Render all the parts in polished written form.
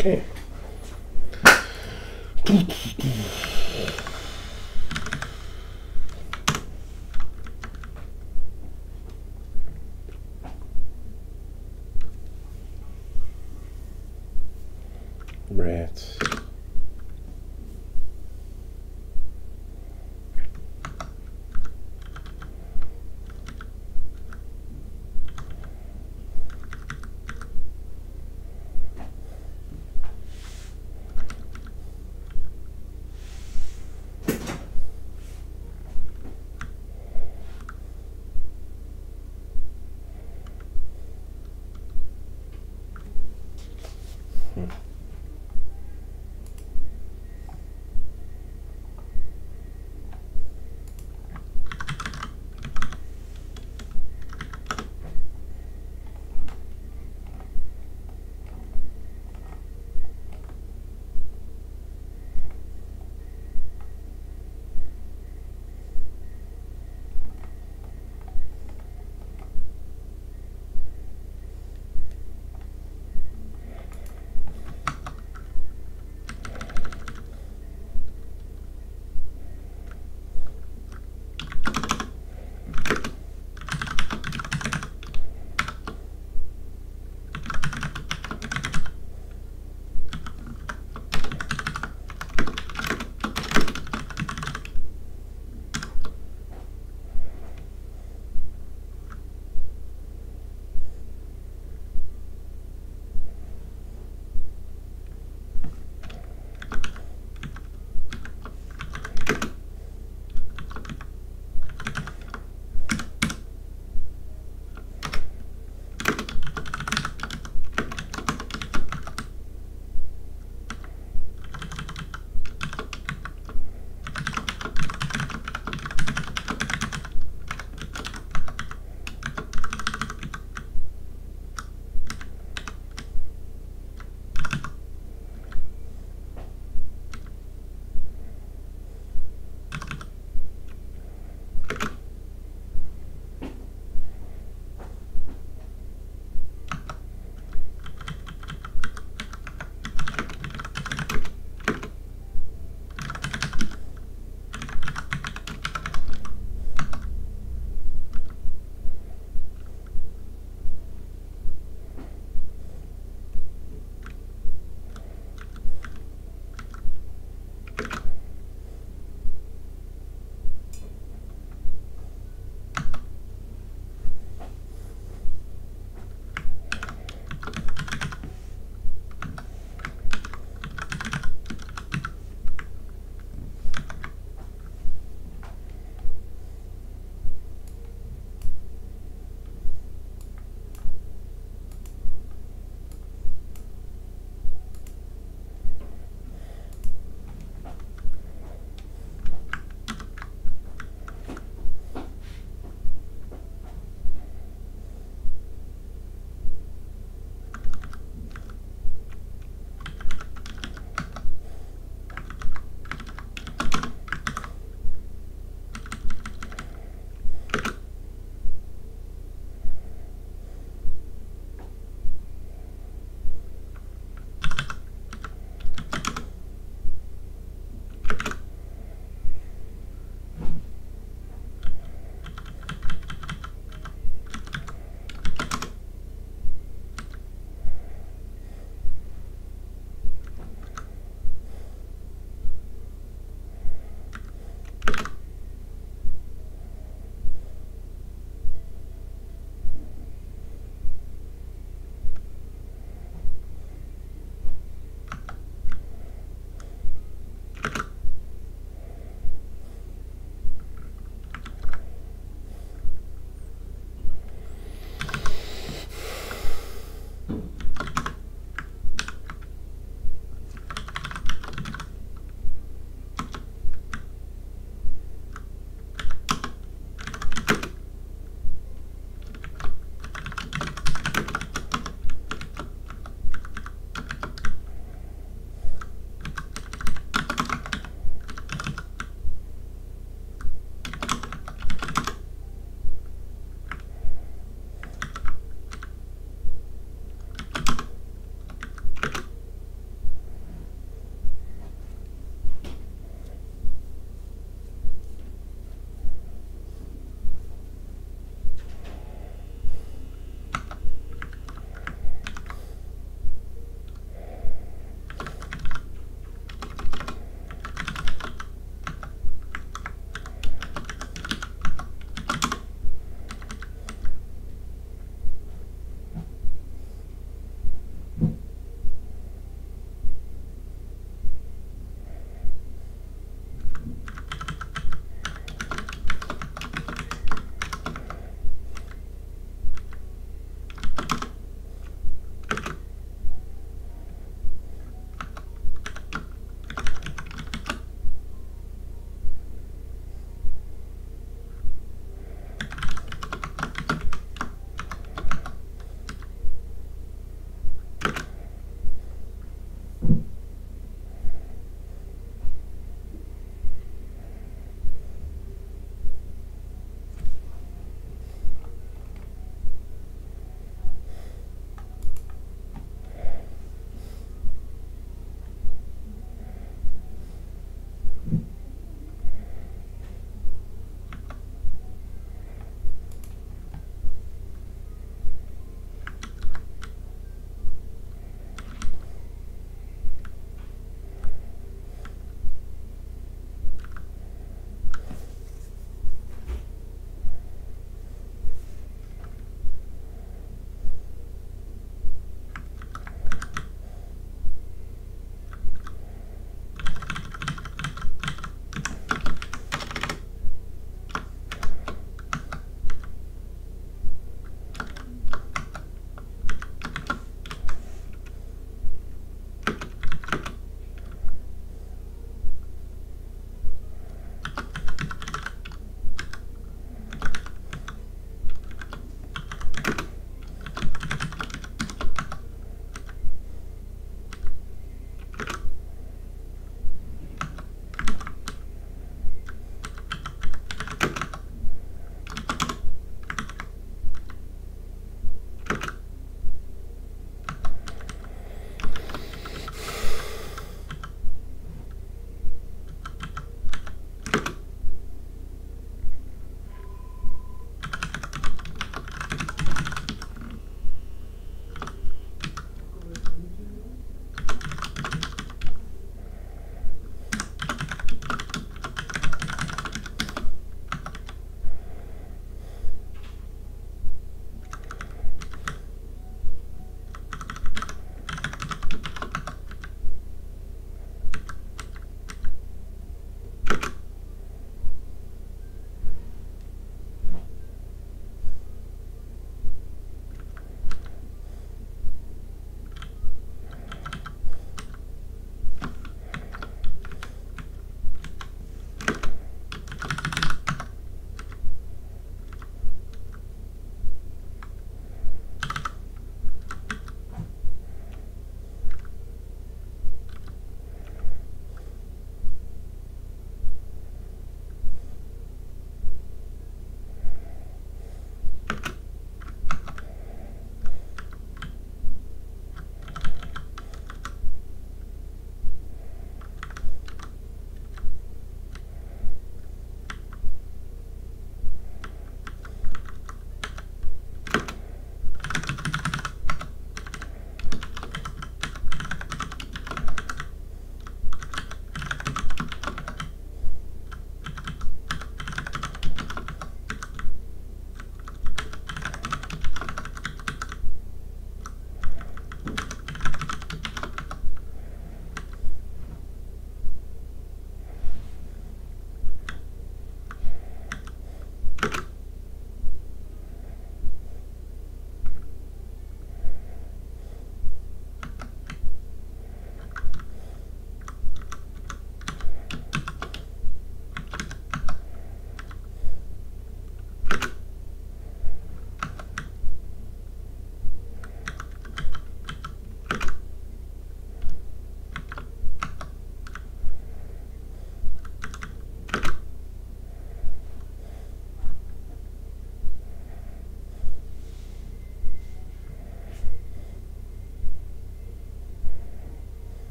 Okay. Right.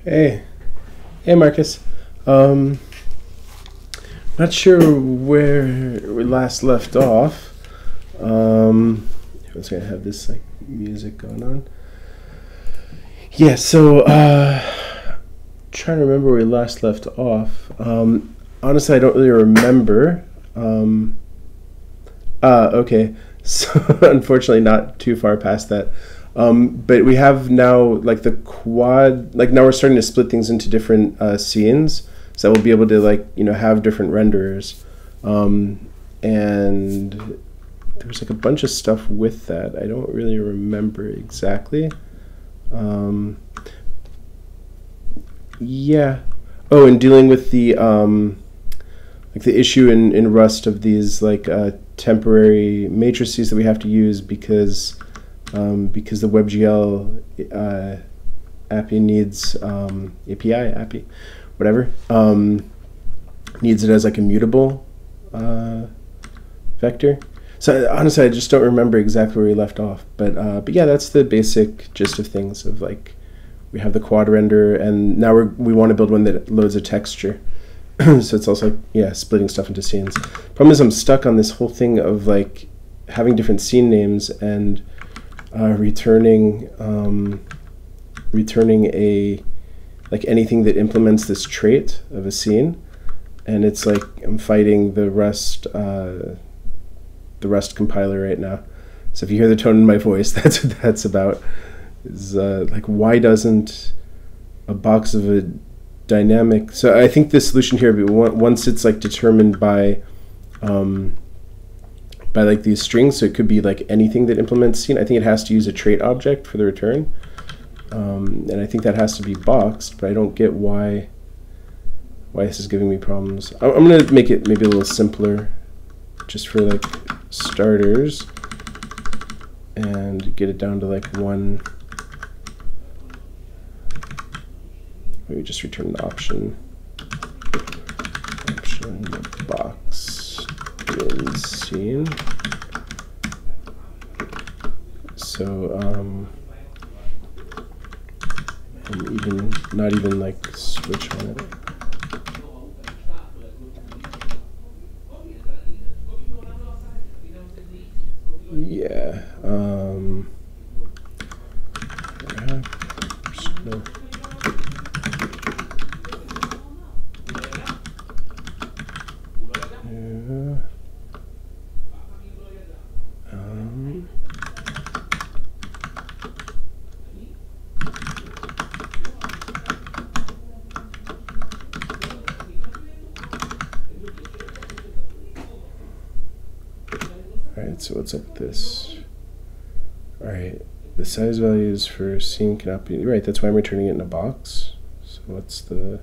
Hey, hey, Marcus. Not sure where we last left off. I was gonna have this like music going on. Yeah, so trying to remember where we last left off. Honestly, I don't really remember. Okay. So unfortunately, not too far past that. But we have now like the quad. Like now we're starting to split things into different scenes, so we'll be able to like have different renderers. And there was like a bunch of stuff with that. I don't really remember exactly. Yeah. Oh, and dealing with the like the issue in Rust of these like temporary matrices that we have to use because the WebGL API needs API whatever needs it as like a mutable vector. So honestly, I just don't remember exactly where we left off. But yeah, that's the basic gist of things. Of like, we have the quad render, and now we want to build one that loads a texture. So it's also like, splitting stuff into scenes. Problem is, I'm stuck on this whole thing of like having different scene names and returning a like anything that implements this trait of a scene, and it's like I'm fighting the Rust compiler right now. So if you hear the tone in my voice, that's what that's about. Is like, why doesn't a box of a dynamic? So I think the solution here, once it's like determined by like these strings, so it could be like anything that implements scene. I think it has to use a trait object for the return, and I think that has to be boxed. But I don't get why this is giving me problems. I'm gonna make it maybe a little simpler, just for like starters, and get it down to like one. Maybe just return the option box in scene. So I'm not even like switch on it. Yeah. Alright, so what's up with this? Alright, the size values for scene cannot be... Right, that's why I'm returning it in a box. So what's the...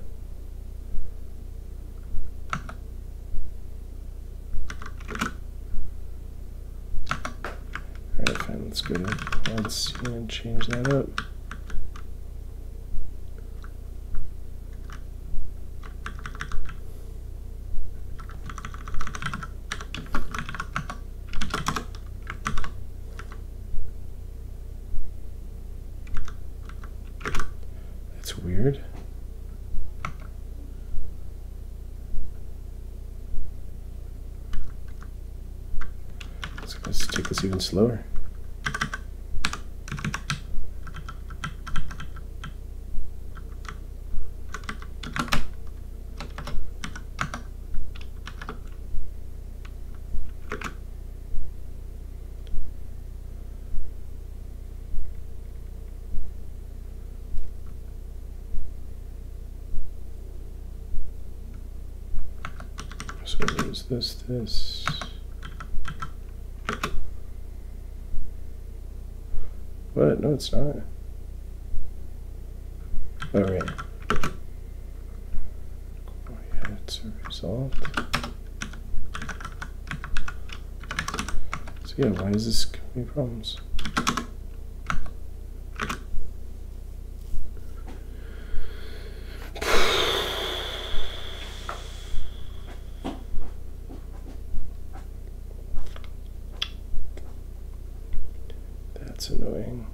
Alright, fine, let's go to quad scene and change that up. Weird. Let's take this even slower. So there's this. What? No, it's not. Oh, right. Oh, yeah, it's a result. So yeah, why is this giving me problems? That's annoying.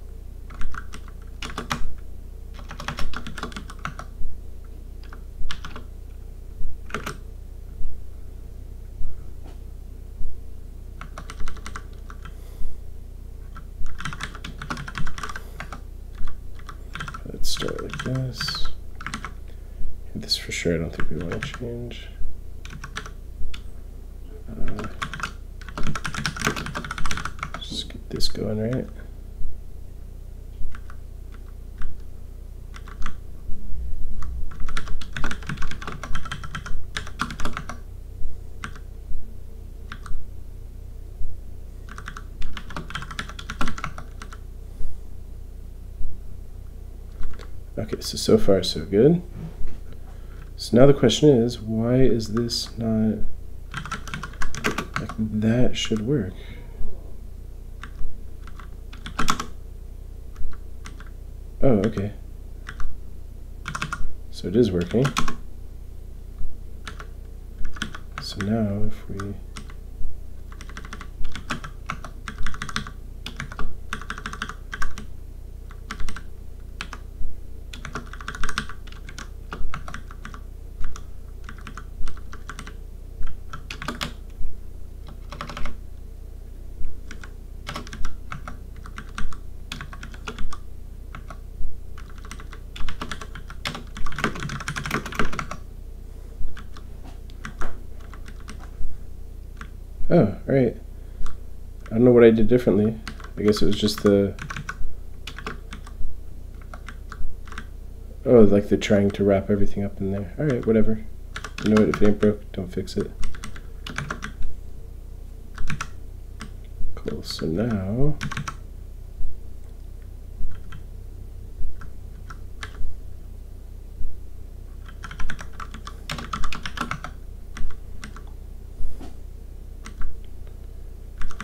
it like this. This for sure I don't think we want to change. Just get this going, right? Okay, so far so good. So now the question is, why is this not, like, that should work? Oh, okay. So it is working. So now if we oh, all right. I don't know what I did differently. I guess it was just the... Oh, like they're trying to wrap everything up in there. All right, whatever. You know what? If it ain't broke, don't fix it. Cool. So now...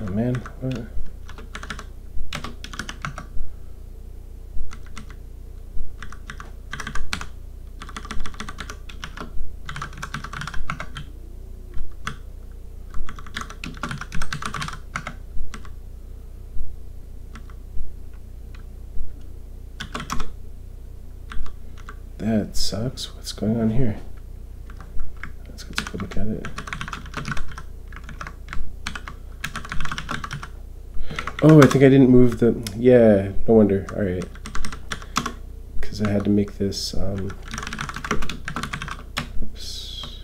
Oh man, what? That sucks. What's going on here? Let's get a look at it. Oh, I think I didn't move the... Yeah, no wonder. All right. Because I had to make this... Oops.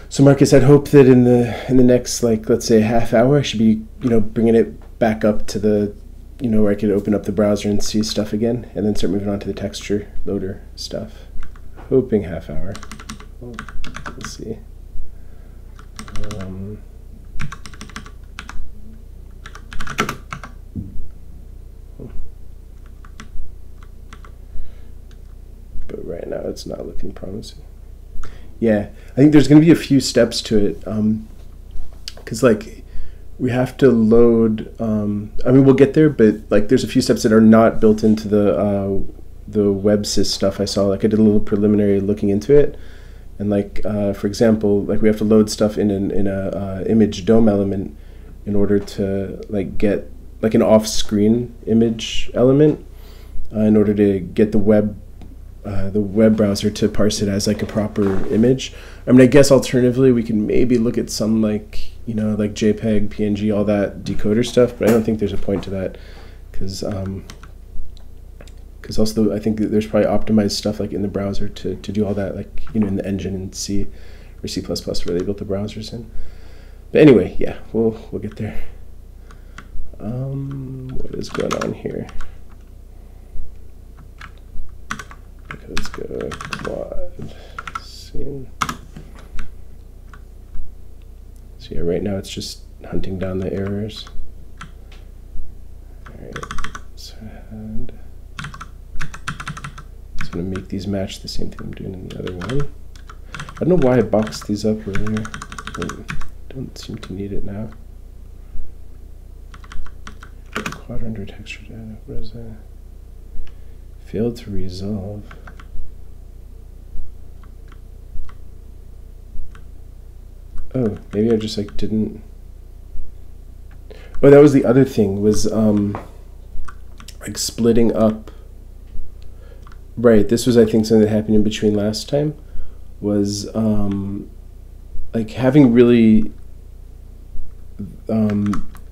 So Marcus, I'd hope that in the next, like, let's say half hour, I should be, bringing it back up to the, where I could open up the browser and see stuff again, and then start moving on to the texture loader stuff. Hoping half hour. Well, let's see. But right now it's not looking promising. Yeah, I think there's going to be a few steps to it, because like we have to load. I mean, we'll get there, but like there's a few steps that are not built into the WebSys stuff. I saw, like I did a little preliminary looking into it. And like, for example, like we have to load stuff in a image DOM element in order to like get like an off-screen image element in order to get the web browser to parse it as like a proper image. I mean, I guess alternatively we can maybe look at some like like JPEG, PNG, all that decoder stuff, but I don't think there's a point to that because also I think that there's probably optimized stuff like in the browser to do all that, like in the engine in C or C++ where they built the browsers in. But anyway, yeah, we'll get there. What is going on here? Okay, let's go quad scene. So yeah, right now it's just hunting down the errors. All right, so I'm going to make these match the same thing I'm doing in the other one. I don't know why I boxed these up earlier. I don't seem to need it now. Quad render texture data. What is that? Failed to resolve. Oh, maybe I just like didn't. Oh, that was the other thing, was like splitting up. Right, this was I think something that happened in between last time, was like having really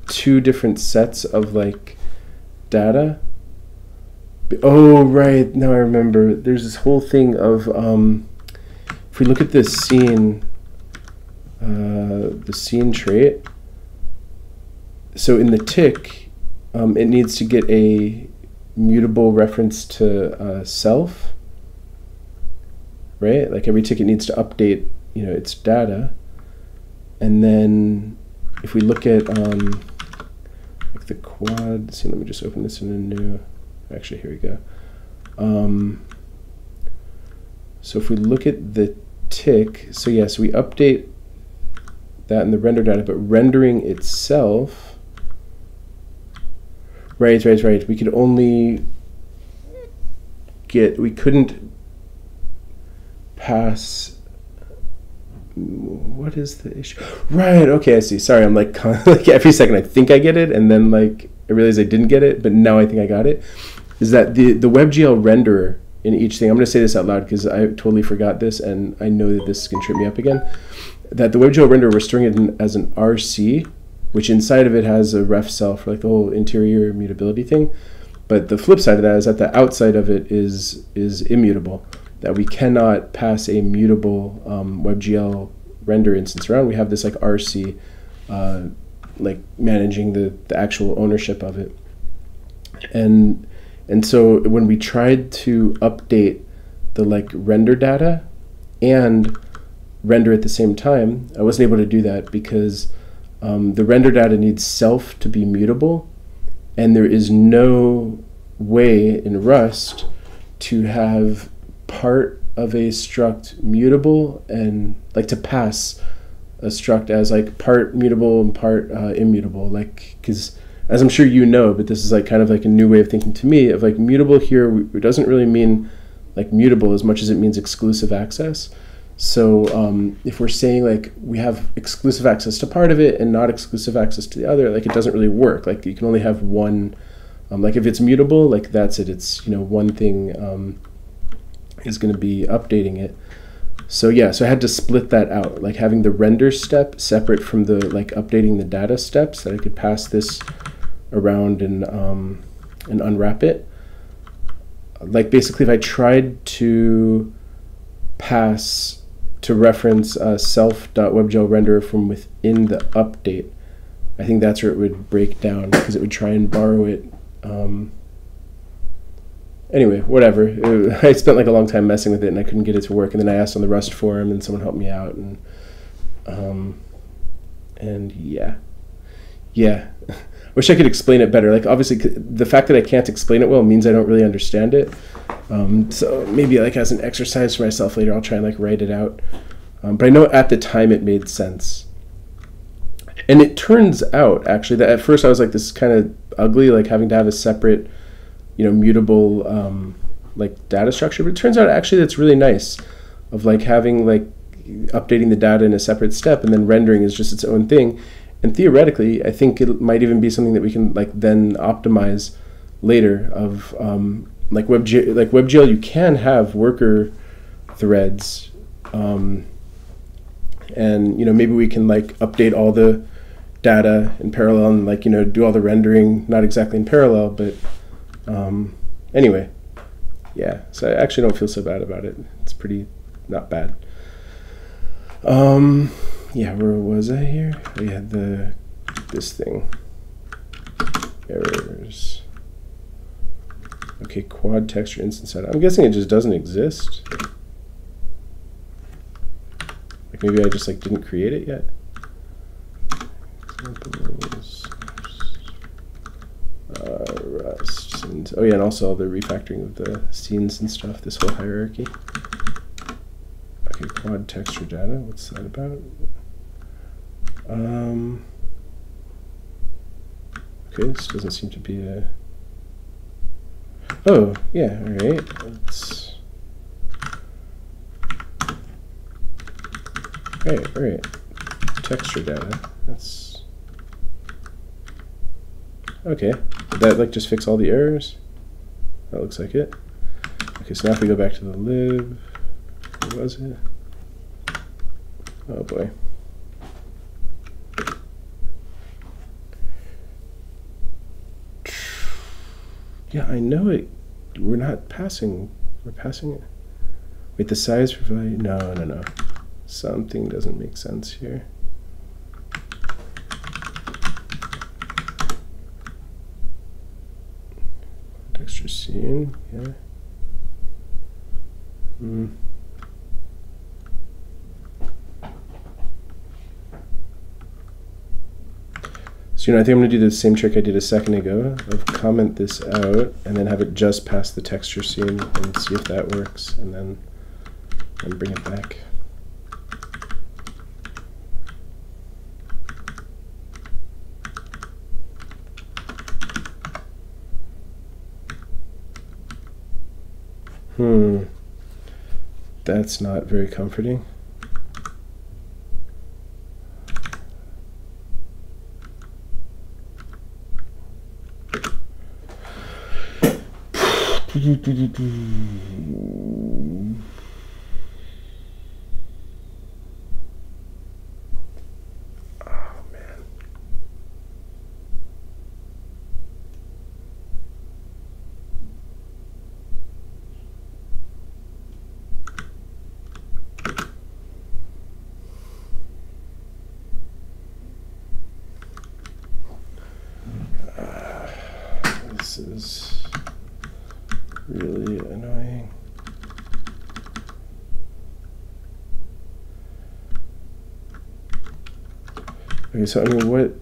two different sets of like data. Oh, right. Now I remember. There's this whole thing of if we look at this scene, the scene trait. So in the tick, it needs to get a mutable reference to self, right? Like every tick, it needs to update, its data. And then if we look at like the quad, see, let me just open this in a new. Actually, here we go. So if we look at the tick, so yes, we update that in the render data, but rendering itself, right. We could only we couldn't pass. What is the issue? Right. Okay, I see. Sorry, I'm like every second I think I get it, and then like I realize I didn't get it, but now I think I got it. Is that the WebGL renderer in each thing? I'm going to say this out loud because I totally forgot this, and I know that this is going to trip me up again. That the WebGL renderer, we're storing it as an RC, which inside of it has a ref self, like the whole interior mutability thing. But the flip side of that is that the outside of it is immutable. That we cannot pass a mutable WebGL render instance around. We have this like RC, like managing the actual ownership of it. And so when we tried to update the like render data and render at the same time, I wasn't able to do that because the render data needs self to be mutable, and there is no way in Rust to have part of a struct mutable and like to pass a struct as like part mutable and part immutable, like because as I'm sure you know, but this is like kind of like a new way of thinking to me of like mutable here. It doesn't really mean like mutable as much as it means exclusive access. So if we're saying like we have exclusive access to part of it and not exclusive access to the other, like it doesn't really work. Like you can only have one. Like if it's mutable, like that's it. It's one thing is going to be updating it. So yeah, so I had to split that out, like having the render step separate from the like updating the data steps, that I could pass this around and unwrap it. Like basically if I tried to pass to reference self.webgl renderer from within the update, I think that's where it would break down because it would try and borrow it. Anyway, whatever. I spent like a long time messing with it and I couldn't get it to work, and then I asked on the Rust forum and someone helped me out, and yeah. Wish I could explain it better. Like obviously the fact that I can't explain it well means I don't really understand it. So maybe like as an exercise for myself later, I'll try and like write it out. But I know at the time it made sense. And it turns out actually that at first I was like, this is kind of ugly, like having to have a separate, mutable like data structure. But it turns out actually that's really nice, of like having like updating the data in a separate step and then rendering is just its own thing. And theoretically, I think it might even be something that we can like then optimize later. Of like WebGL, you can have worker threads, and maybe we can like update all the data in parallel and like do all the rendering, not exactly in parallel, but anyway, yeah. So I actually don't feel so bad about it. It's pretty not bad. Yeah, where was I here? We had this thing. Errors. Okay, quad texture instance data. I'm guessing it just doesn't exist. Like maybe I just like didn't create it yet. Examples. Rust. And, oh yeah, and also all the refactoring of the scenes and stuff. This whole hierarchy. Okay, quad texture data. What's that about? Okay, this doesn't seem to be a... Oh, yeah, all right. Let's... All right. Texture data. That's... Okay. Did that like just fix all the errors? That looks like it. Okay, so now if we go back to the lib, where was it? Oh boy. Yeah, I know it. We're not passing. We're passing it. Wait, the size for value? No. Something doesn't make sense here. Texture scene, yeah. So, I think I'm going to do the same trick I did a second ago of comment this out and then have it just pass the texture scene and see if that works, and then bring it back. That's not very comforting. This is really annoying. Okay, so I mean, what?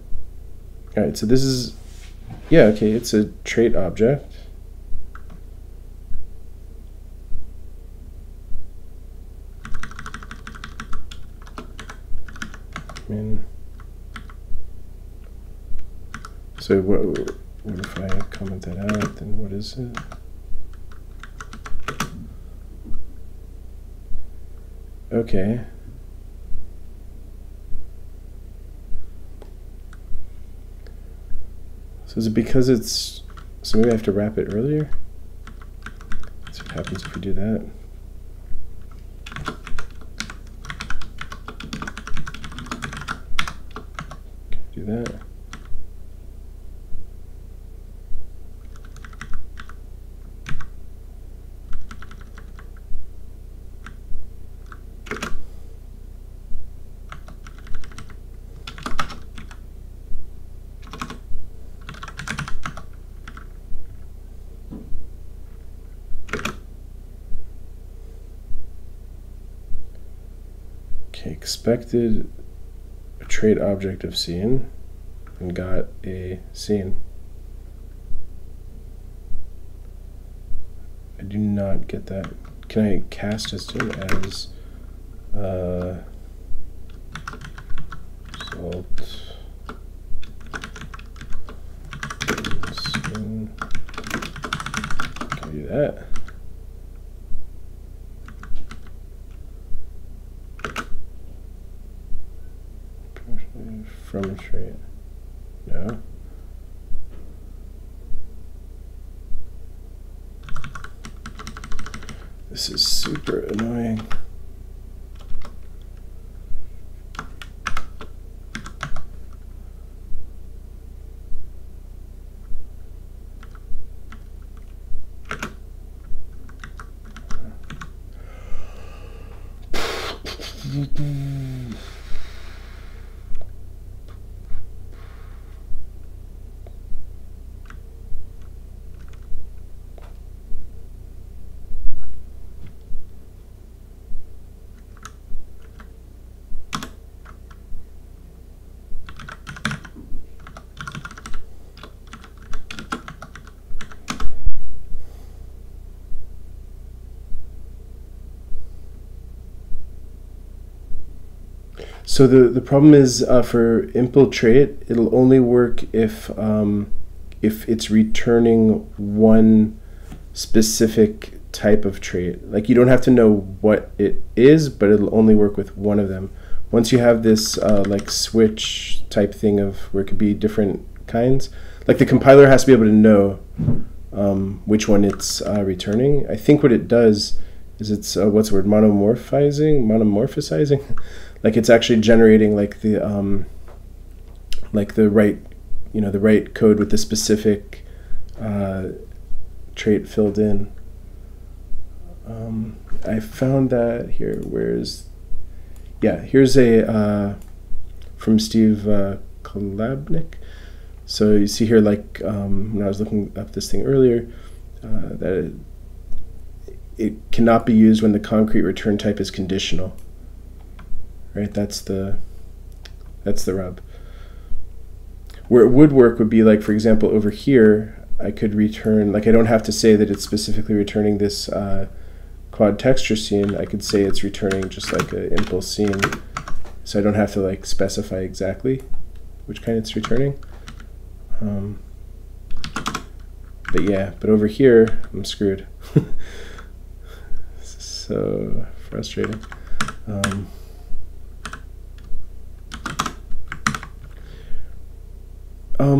All right, so this is, yeah, okay, it's a trait object. I mean, so what if I comment that out, then what is it? Okay. So is it because it's, so maybe I have to wrap it earlier? Let's see what happens if we do that. Do that. Okay, expected a trait object of scene and got a scene. I do not get that. Can I cast as scene as result scene? Can I do that? From a trait. No. This is super annoying. So the problem is for impl trait, it'll only work if it's returning one specific type of trait. Like, you don't have to know what it is, but it'll only work with one of them. Once you have this like switch type thing of where it could be different kinds, like the compiler has to be able to know which one it's returning. I think what it does is it's what's the word, monomorphizing. Like, it's actually generating like the right, the right code with the specific trait filled in. I found that here. Here's a from Steve Kolabnik. So you see here, like when I was looking up this thing earlier, that it cannot be used when the concrete return type is conditional. Right? That's the rub. Where it would work would be like, for example, over here, I could return, like I don't have to say that it's specifically returning this quad texture scene. I could say it's returning just like an impulse scene. So I don't have to like specify exactly which kind it's returning. But yeah, but over here, I'm screwed. This is so frustrating.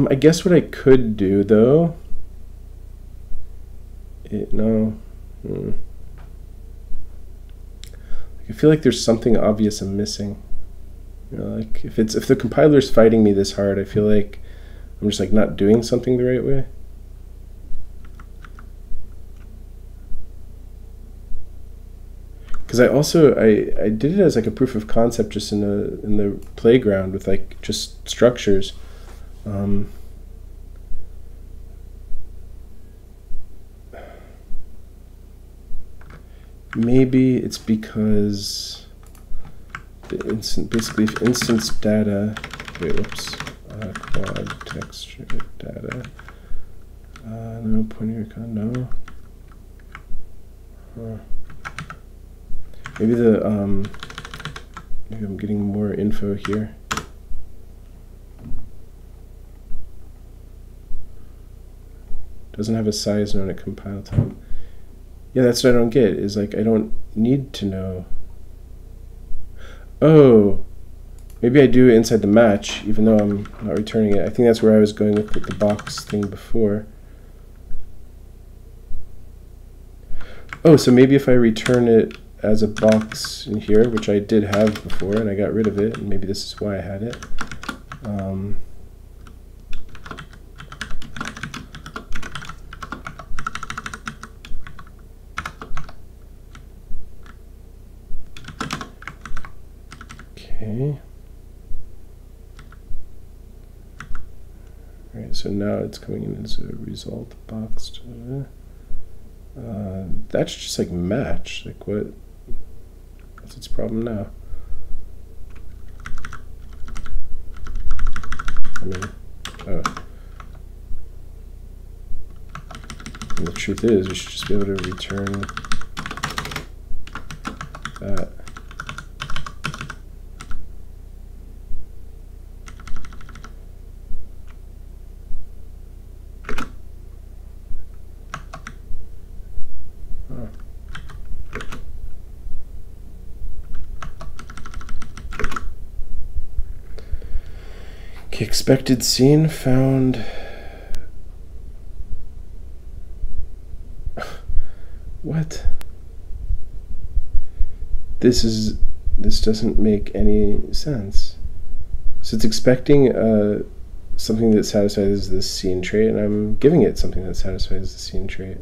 I guess what I could do though, I feel like there's something obvious I'm missing. You know, like if the compiler's fighting me this hard, I feel like I'm just like not doing something the right way. Because I did it as like a proof of concept just in the playground with like just structures. Maybe it's because basically if instance data, quad texture data, no pointer icon, no. Maybe maybe I'm getting more info here. Doesn't have a size known at compile time. Yeah, that's what I don't get, is like I don't need to know. Oh, maybe I do it inside the match, even though I'm not returning it. I think that's where I was going with the box thing before. Oh, so maybe if I return it as a box in here, which I did have before, and I got rid of it, and maybe this is why I had it. Okay. All right, so now it's coming in as a result box. That's just like match. Like what? What's its problem now? I mean, oh. And the truth is, we should just be able to return that. Expected scene found. What? This doesn't make any sense. So it's expecting something that satisfies this scene trait, and I'm giving it something that satisfies the scene trait.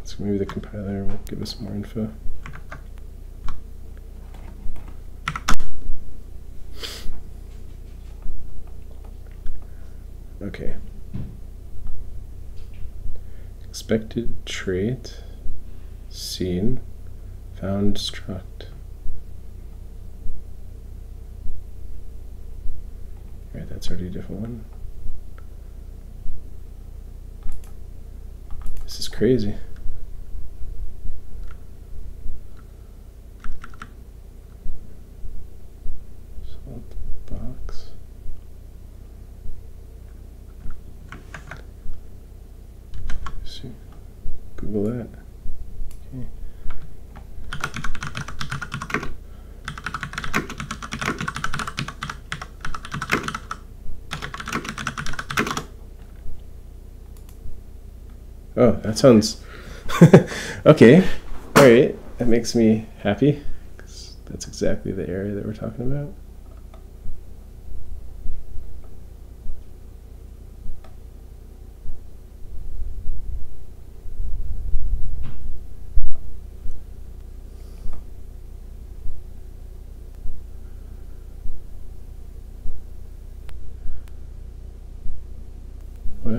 So maybe the compiler will give us more info. Okay. Expected trait, scene, found struct. Alright, that's already a different one. This is crazy. Salt box. Google that. Okay. Oh, that sounds okay. All right, that makes me happy, 'cause that's exactly the area that we're talking about.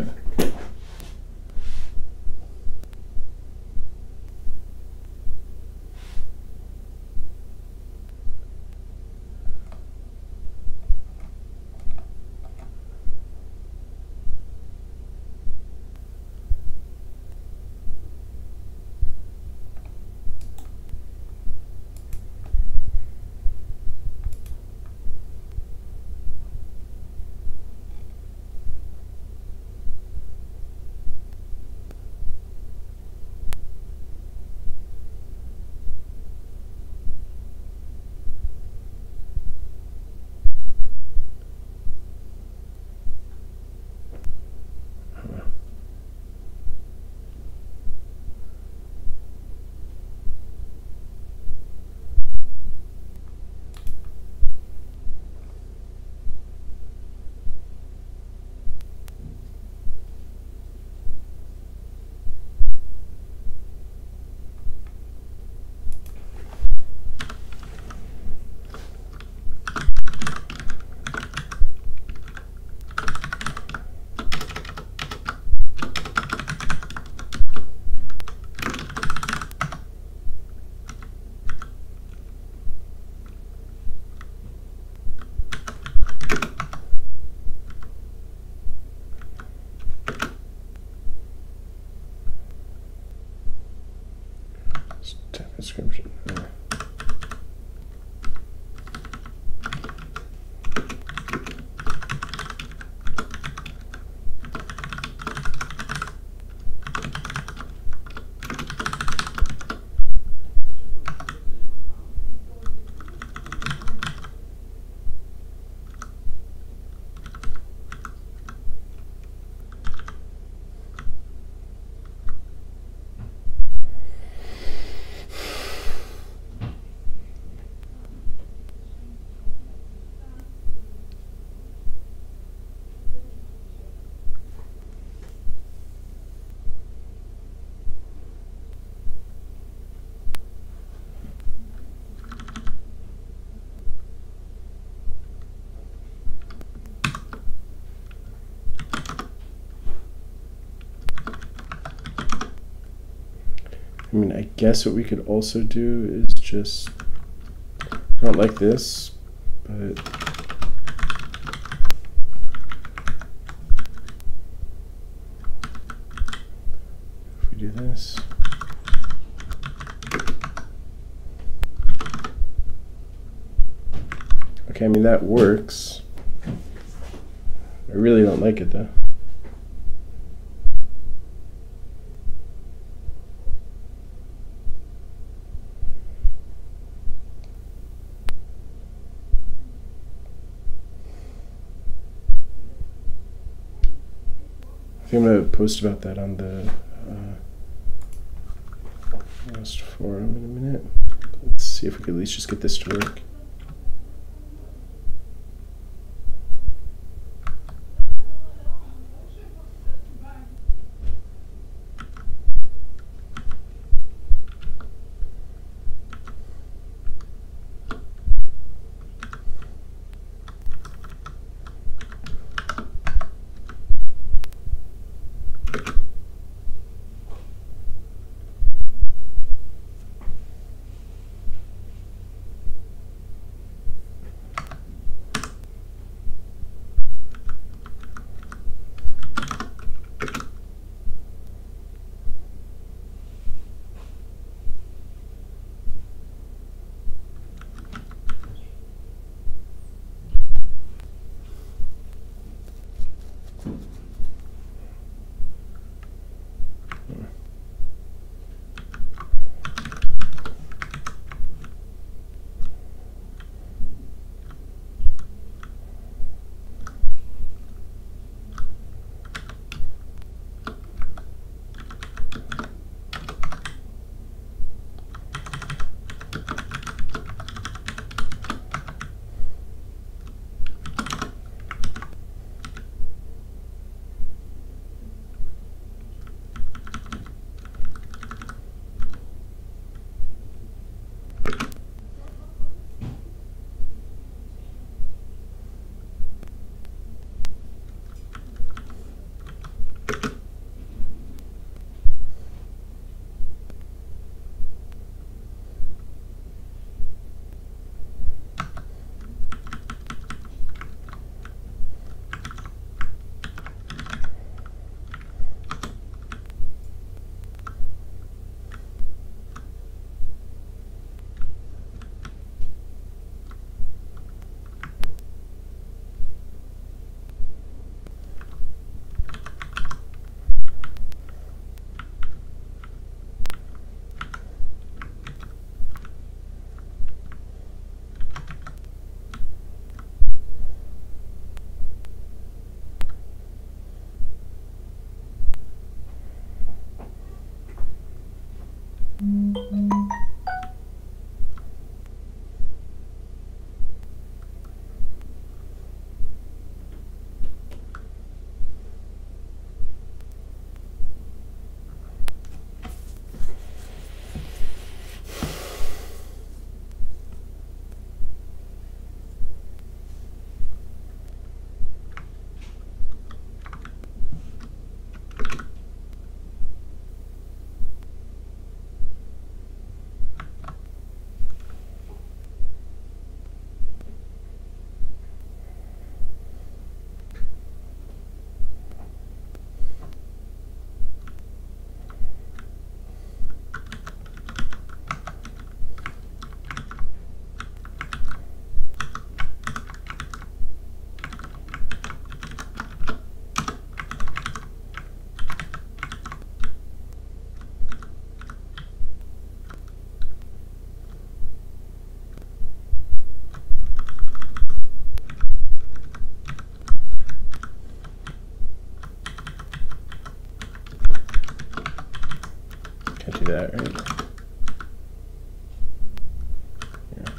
it. Description. I mean, I guess what we could also do is just, not like this, but if we do this. Okay, I mean, that works. I really don't like it though. I think I'm going to post about that on the Rust forum in a minute. Let's see if we can at least just get this to work. Can't do that, right? Yeah.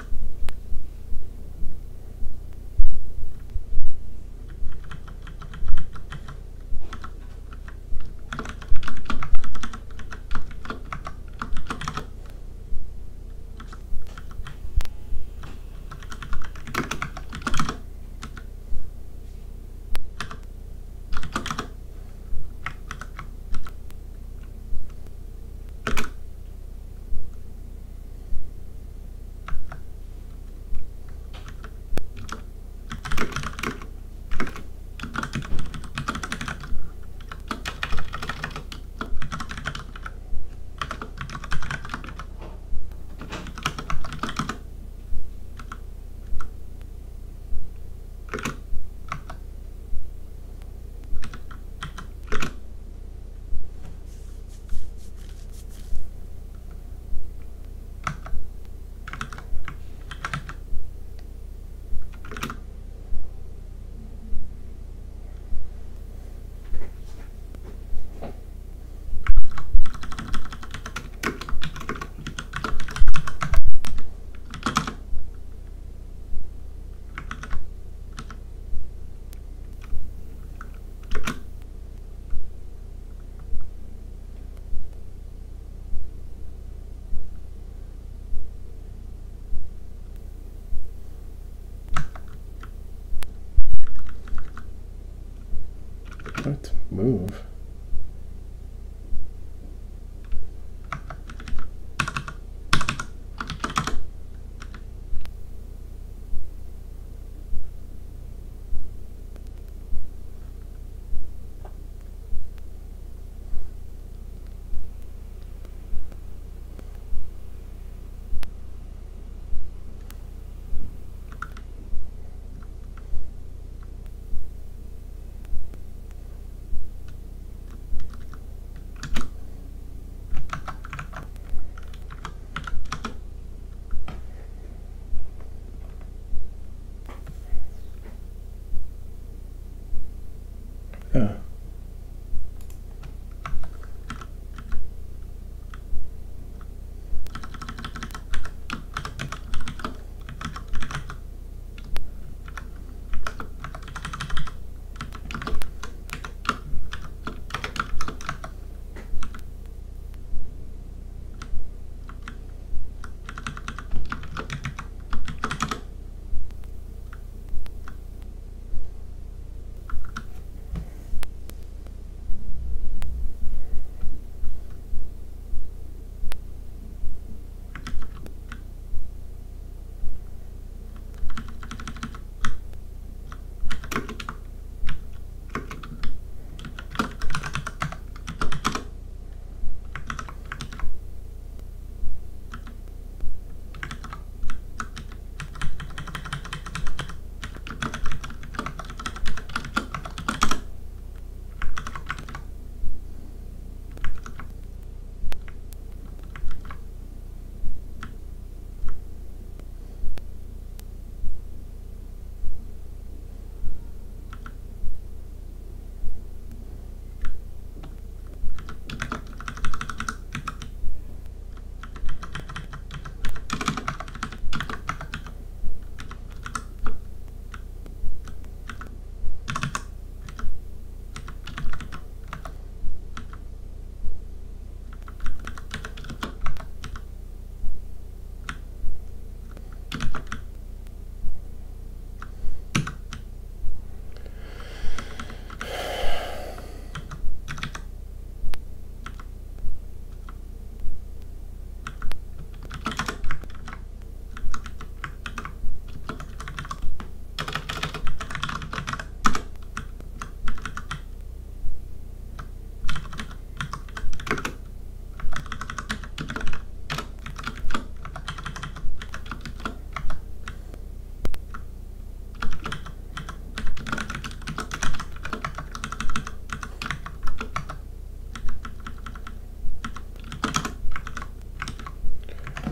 What? Move?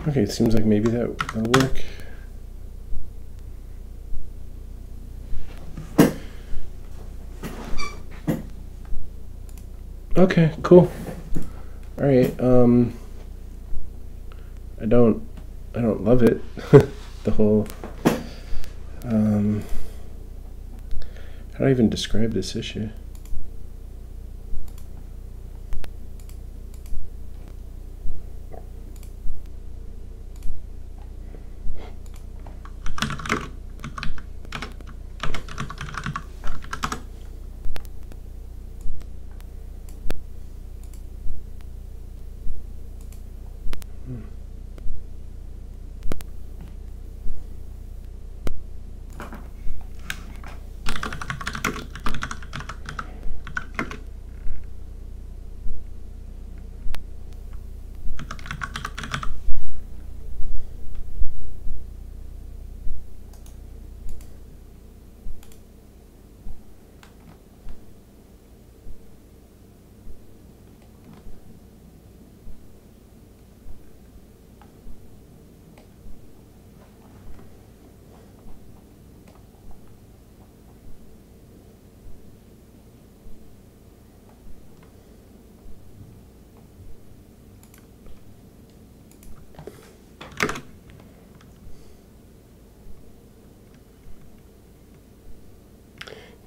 Okay, it seems like maybe that'll work. Okay, cool. All right. I don't love it. The whole. How do I even describe this issue?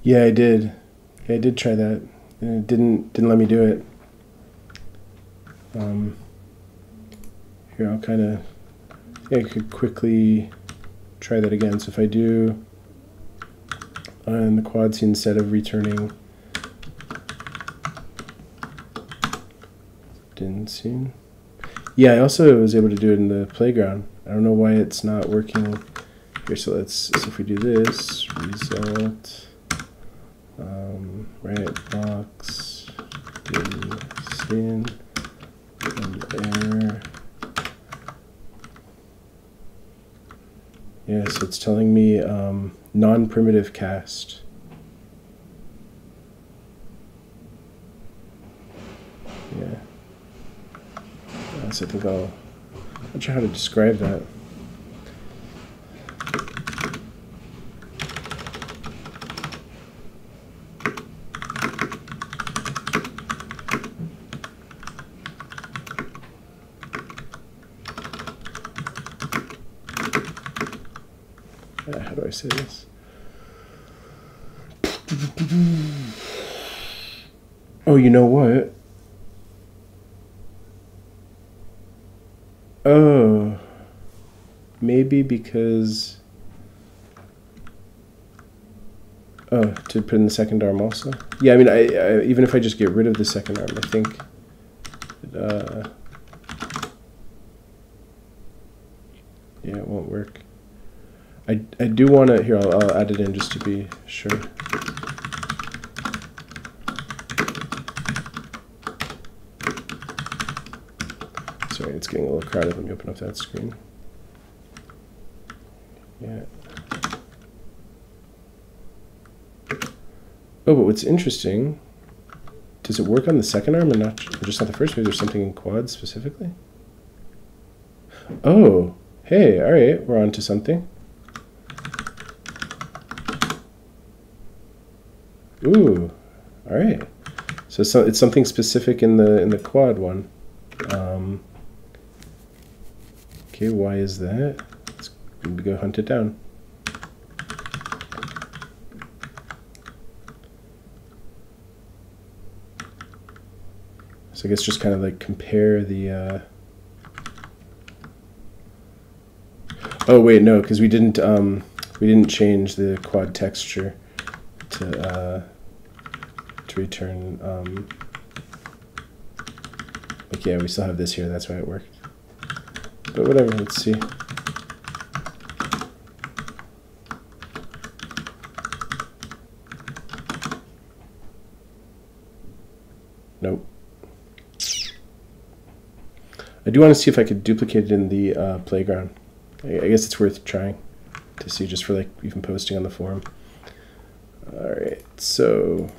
Yeah, I did. Yeah, I did try that, and it didn't let me do it. Here, I'll kind of. Yeah, I could quickly try that again. So if I do on the quad scene instead of returning didn't scene. Yeah, I also was able to do it in the playground. I don't know why it's not working here. So if we do this, result, right box, do scene, and error. Yeah, so it's telling me non-primitive cast. Yeah. So I think I'm not sure how to describe that. How do I say this? Oh, you know what? Oh, maybe because, oh, to put in the second arm also? Yeah, I mean, I even if I just get rid of the second arm, I think, yeah, it won't work. I do want to, here, I'll add it in just to be sure. Sorry, it's getting a little crowded. Let me open up that screen. Yeah. Oh, but what's interesting, does it work on the second arm and not just not the first? Maybe there's something in quad specifically? Oh, hey, all right, we're on to something. Ooh, all right. So it's something specific in the quad one. Okay, why is that? Let's go hunt it down. So I guess just kind of like compare the. Oh wait, no, because we didn't change the quad texture to return. Like yeah, we still have this here. That's why it worked. But whatever. Let's see. Nope. I do want to see if I could duplicate it in the playground. I guess it's worth trying to see just for like even posting on the forum. All right, so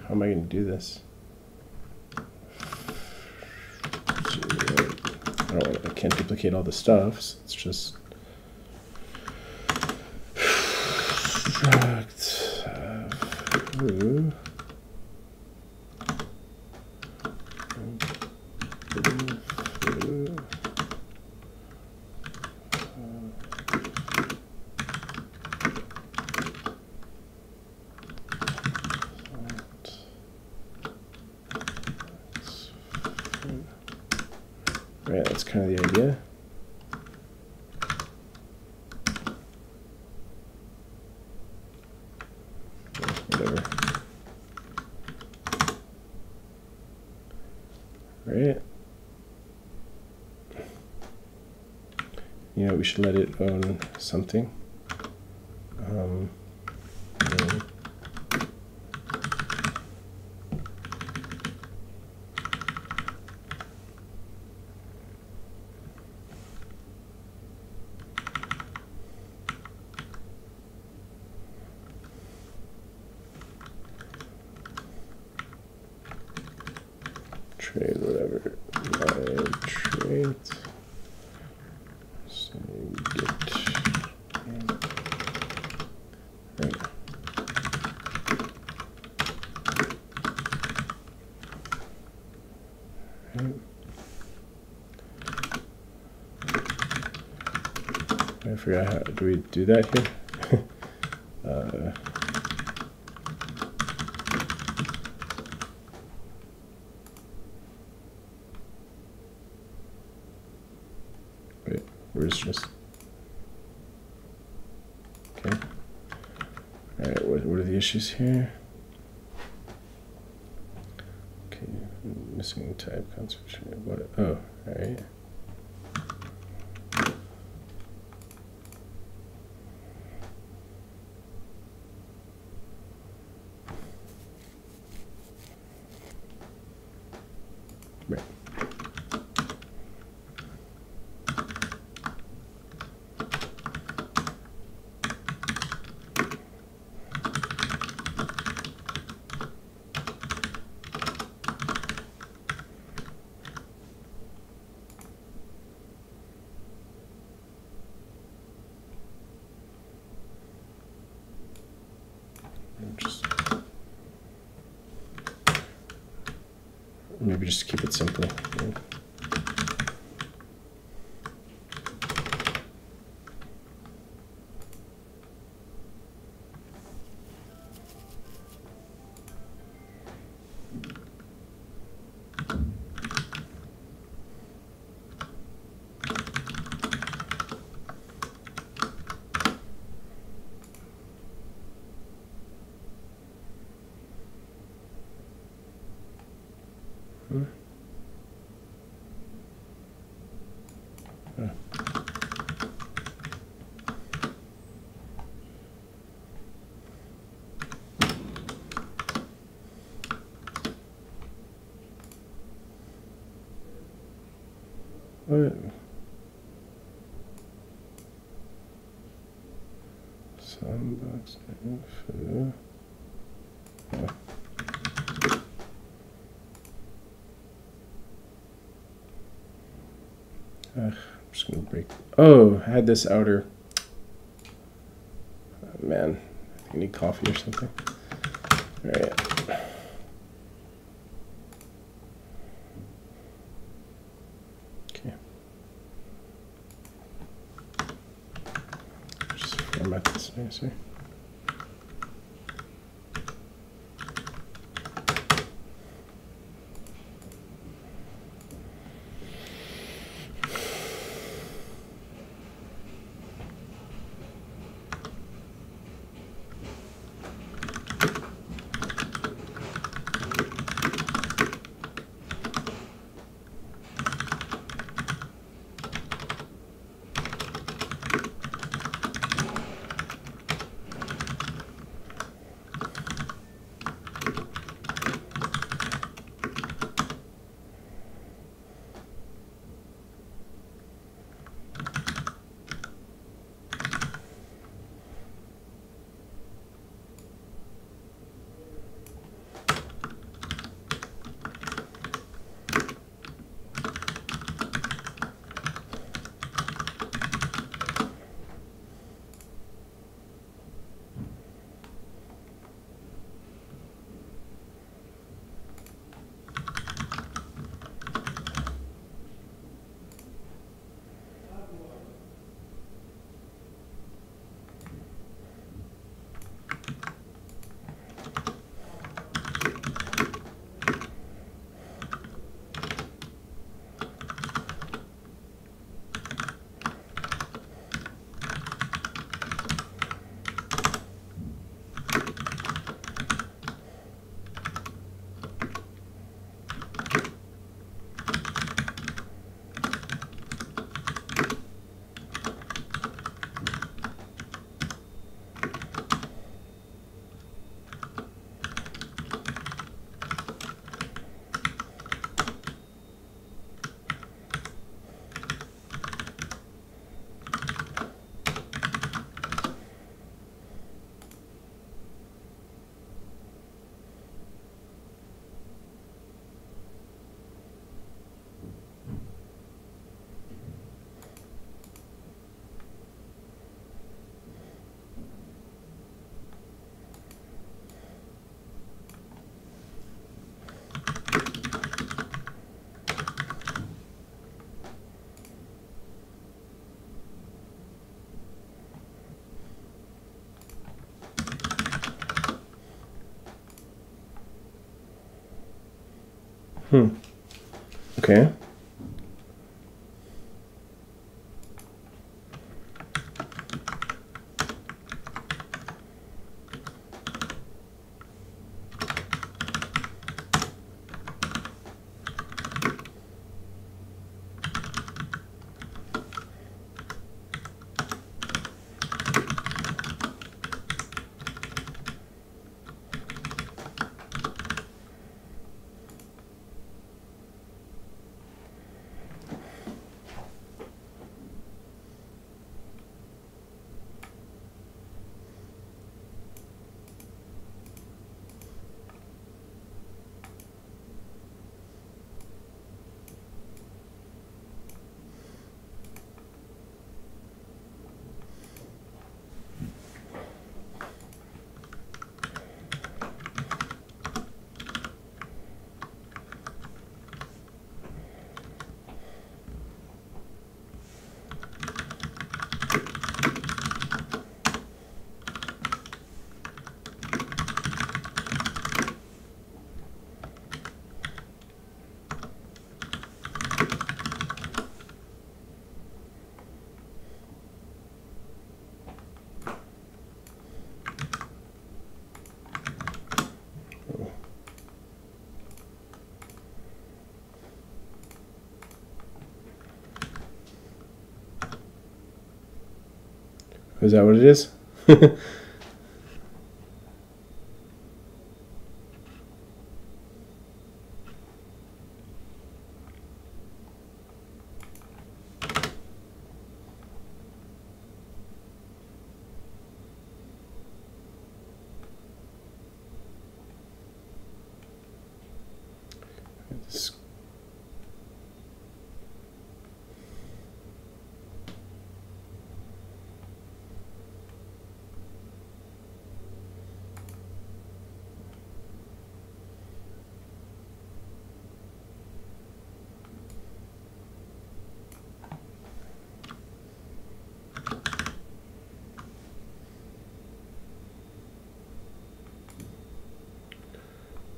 how am I going to do this? I can't duplicate all the stuff, so it's just foo. Right, that's kind of the idea. Whatever. Right. You know, we should let it own something. Trade whatever my trait. So get right. Right. I forgot how do we do that here? Wait, where's just okay? All right, what are the issues here? Okay, missing type concentration. What? Oh, all right. Right. Just maybe just keep it simple. Yeah. What? Sandbox info. Oh. I'm just gonna break. Oh, I had this outer. Oh, man, I think I need coffee or something. All right. Okay. Just format this nicer. Okay. Is that what it is?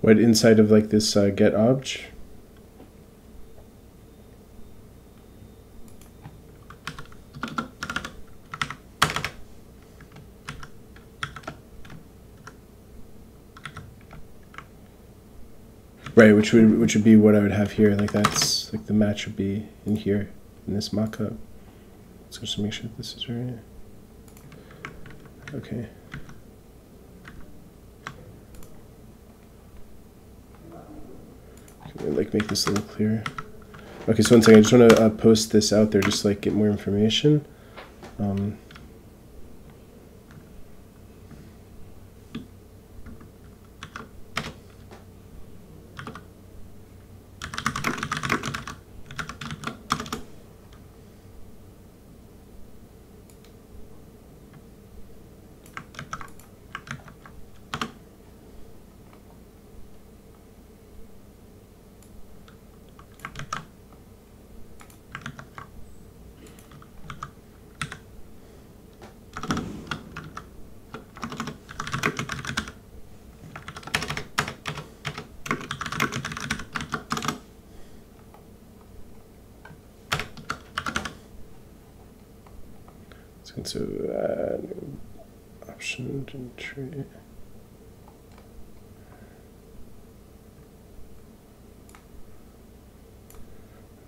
What inside of like this get obj? Right, which would be what I would have here. Like that's like the match would be in here in this mockup. So just make sure this is right. Okay. Like make this a little clearer. Okay, so one second, I just want to post this out there, just like get more information. So option and tree.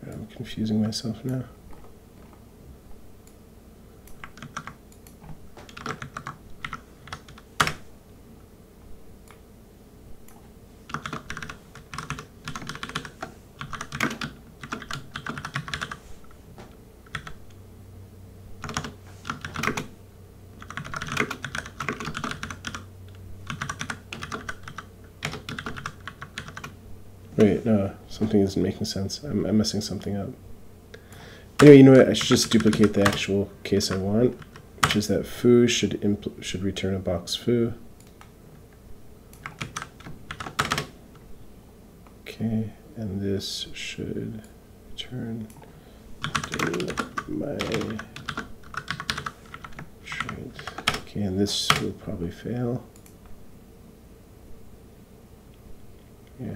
I'm confusing myself now. Wait, no, something isn't making sense. I'm messing something up. Anyway, you know what? I should just duplicate the actual case I want, which is that foo should return a box foo. Okay, and this should return my trait. Okay, and this will probably fail. Yeah.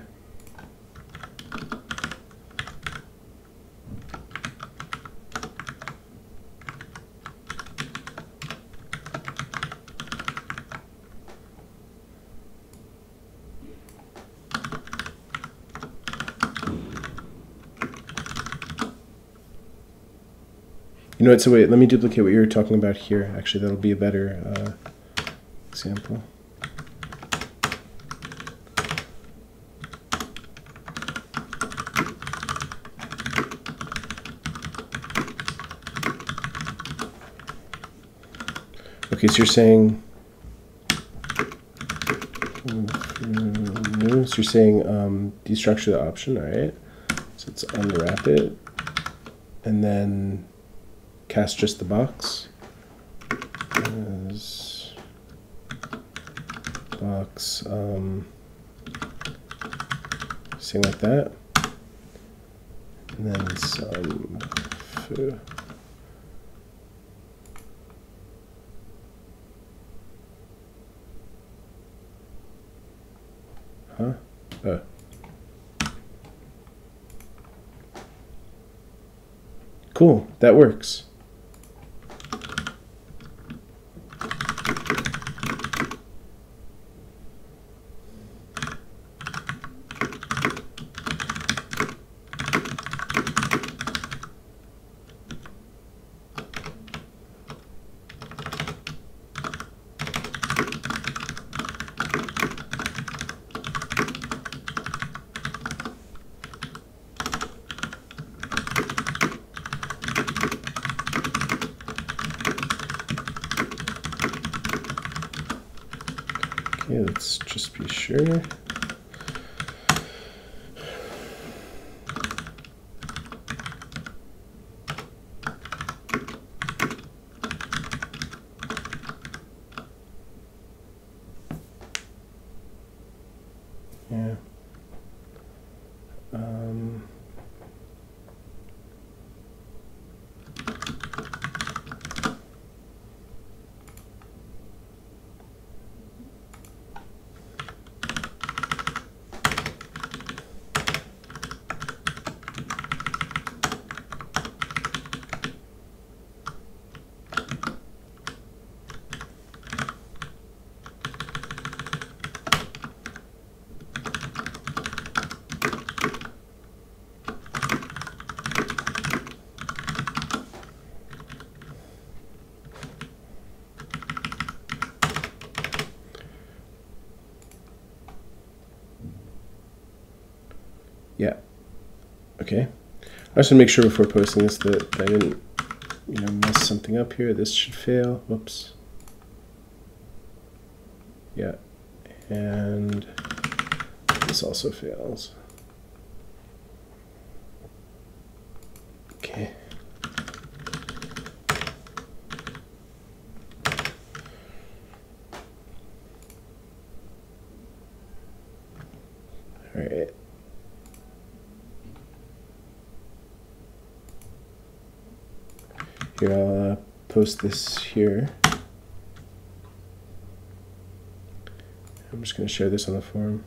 You know what? So wait, let me duplicate what you were talking about here. Actually, that'll be a better example. Okay, so you're saying, destructure the option, all right? So let's unwrap it, and then cast just the box. As box, something like that, and then some. Huh? Cool, that works. Okay, let's just be sure. Yeah. Yeah. Okay. I just want to make sure before posting this that I didn't, mess something up here. This should fail. Whoops. Yeah. And this also fails. Okay. All right. Here, I'll post this here. I'm just going to share this on the forum.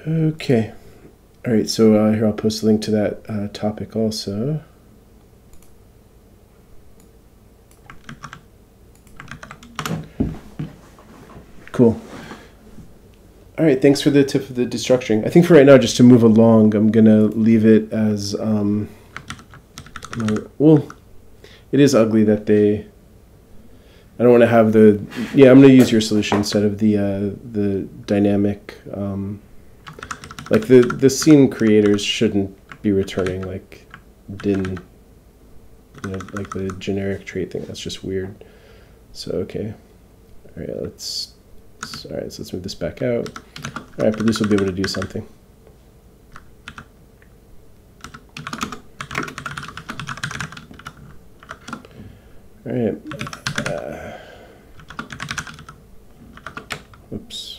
Okay. All right, so here I'll post a link to that topic also. Cool. All right, thanks for the tip of the destructuring. I think for right now, just to move along, I'm going to leave it as, well, it is ugly that they, I don't want to have the, yeah, I'm going to use your solution instead of the dynamic, like the scene creators shouldn't be returning like din, like the generic trait thing. That's just weird. So, okay. All right, let's move this back out. All right, Produce will be able to do something. All right. Oops.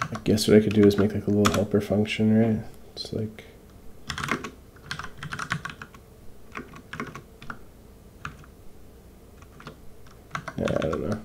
I guess what I could do is make like a little helper function, right? It's like, yeah, I don't know.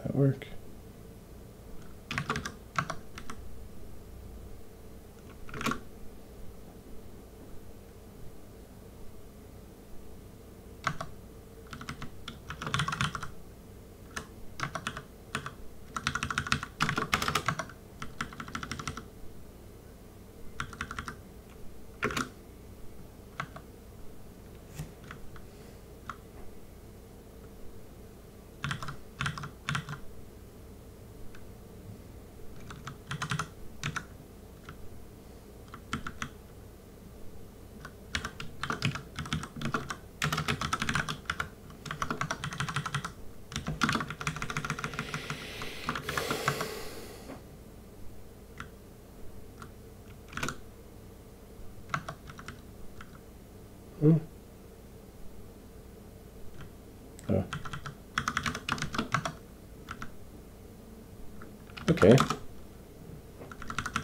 That work? Hmm. Oh. Okay.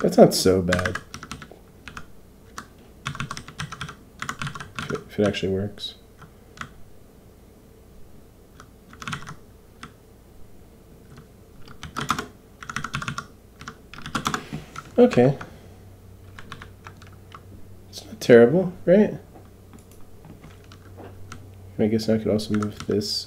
That's not so bad. If it actually works. Okay. It's not terrible, right? I guess I could also move this.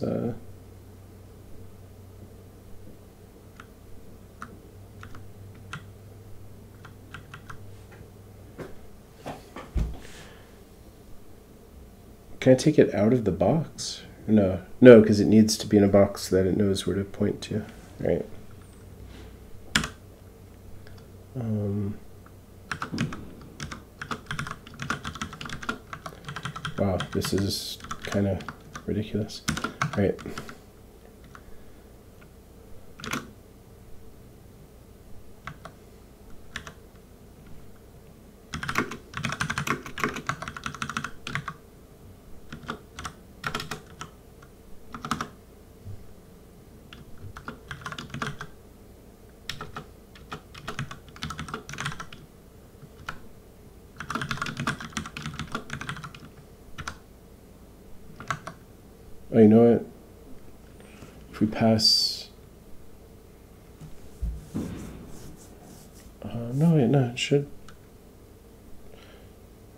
Can I take it out of the box? No, no, because it needs to be in a box so that it knows where to point to. Right. Wow, this is kind of ridiculous. All right. you know what? If we pass, no, wait, no, it should.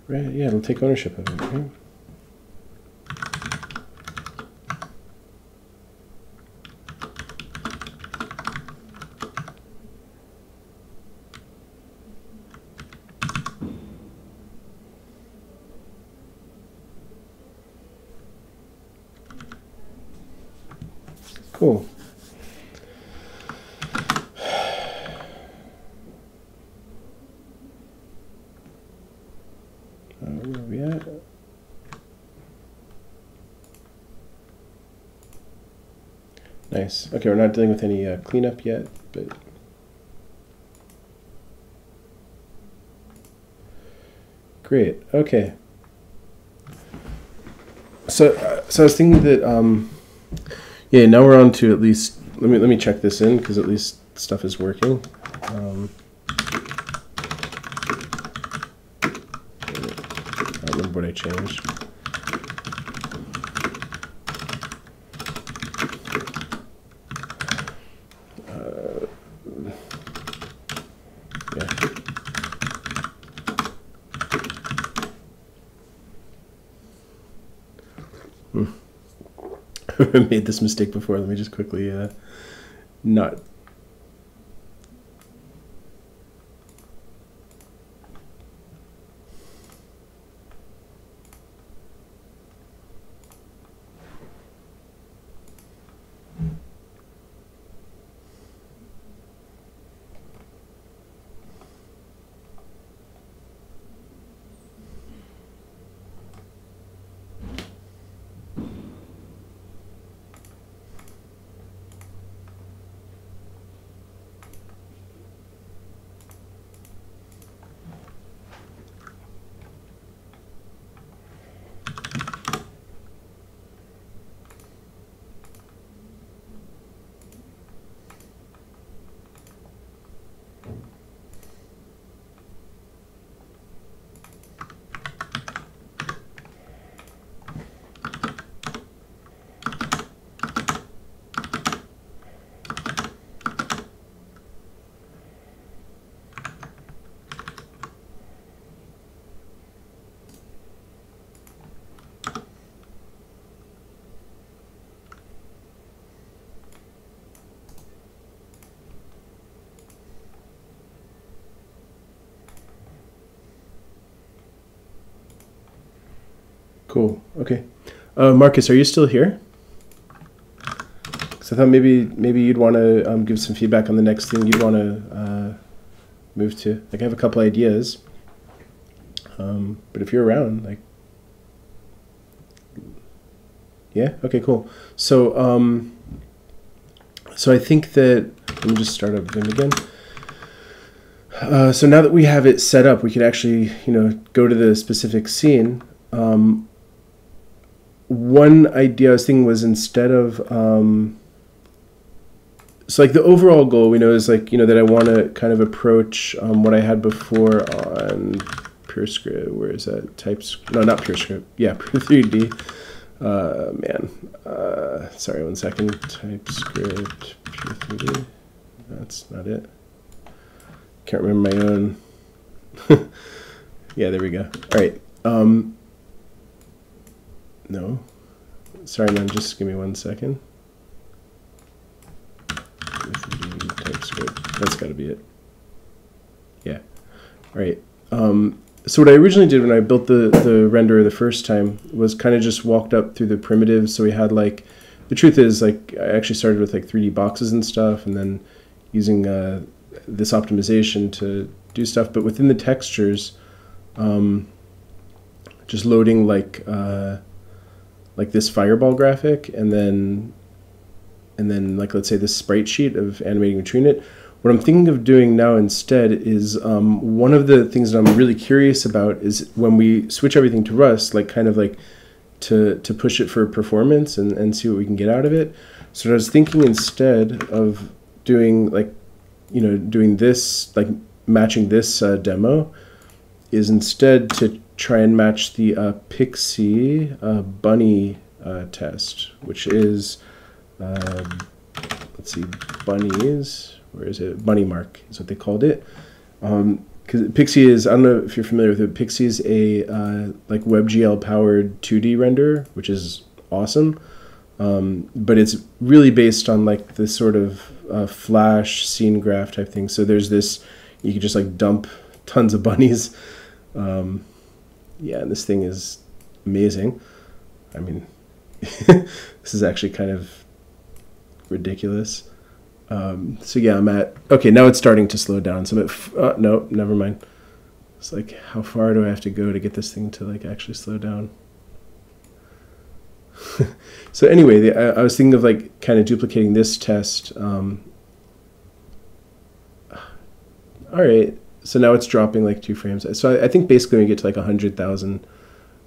Right, yeah, it'll take ownership of it, right? Cool. Where are we at? Nice. Okay, we're not dealing with any cleanup yet, but great. Okay. So I was thinking that yeah, now we're on to at least let me check this in because at least stuff is working. I don't remember what I changed. I made this mistake before. Let me just quickly not. Cool. Okay. Marcus, are you still here? Because I thought maybe you'd want to give some feedback on the next thing you'd want to move to. Like I have a couple ideas, but if you're around, like, yeah. Okay. Cool. So so I think that let me just start up Vim again. So now that we have it set up, we can actually go to the specific scene. One idea I was thinking was instead of so like the overall goal we know is like that I want to kind of approach what I had before on PureScript. Where is that? TypeScript? No, not PureScript. Yeah, Pure3D. Sorry, 1 second. TypeScript Pure3D. That's not it. Can't remember my own. Yeah, there we go. All right. No. Sorry, man. Just give me 1 second. TypeScript. That's got to be it. Yeah. All right. So what I originally did when I built the renderer the first time was kind of just walked up through the primitives. So we had like, the truth is like I actually started with like 3D boxes and stuff, and then using this optimization to do stuff. But within the textures, just loading like this fireball graphic, and then like let's say this sprite sheet of animating between it. What I'm thinking of doing now instead is one of the things that I'm really curious about is when we switch everything to Rust, like kind of like to push it for performance and see what we can get out of it. So what I was thinking instead of doing like doing this, like matching this demo, is instead to try and match the Pixie bunny test, which is, let's see, bunnies. Where is it? Bunny mark is what they called it. Because Pixie is, I don't know if you're familiar with it, Pixie is a like WebGL powered 2D render, which is awesome. But it's really based on like this sort of Flash scene graph type thing. So there's this, you could just like dump tons of bunnies. Yeah, and this thing is amazing. I mean, this is actually kind of ridiculous. So yeah, I'm at, okay, now it's starting to slow down. So I'm at, no, never mind. It's like, how far do I have to go to get this thing to like actually slow down? So anyway, I was thinking of like kind of duplicating this test. All right, so now it's dropping like 2 frames. So I think basically when we get to like 100,000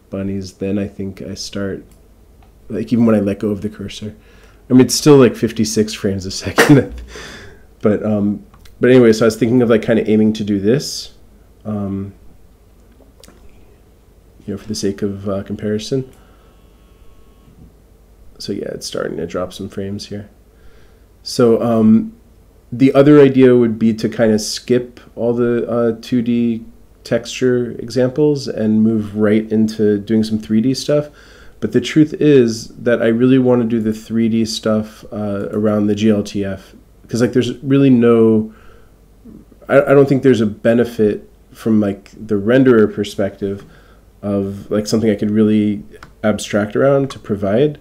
bunnies, then I think I start, like even when I let go of the cursor. I mean, it's still like 56 frames a second. But anyway, so I was thinking of like kind of aiming to do this, you know, for the sake of comparison. So yeah, it's starting to drop some frames here. So the other idea would be to kind of skip all the 2D texture examples and move right into doing some 3D stuff. But the truth is that I really want to do the 3D stuff around the GLTF, because like there's really no, I don't think there's a benefit from like the renderer perspective of like something I could really abstract around to provide.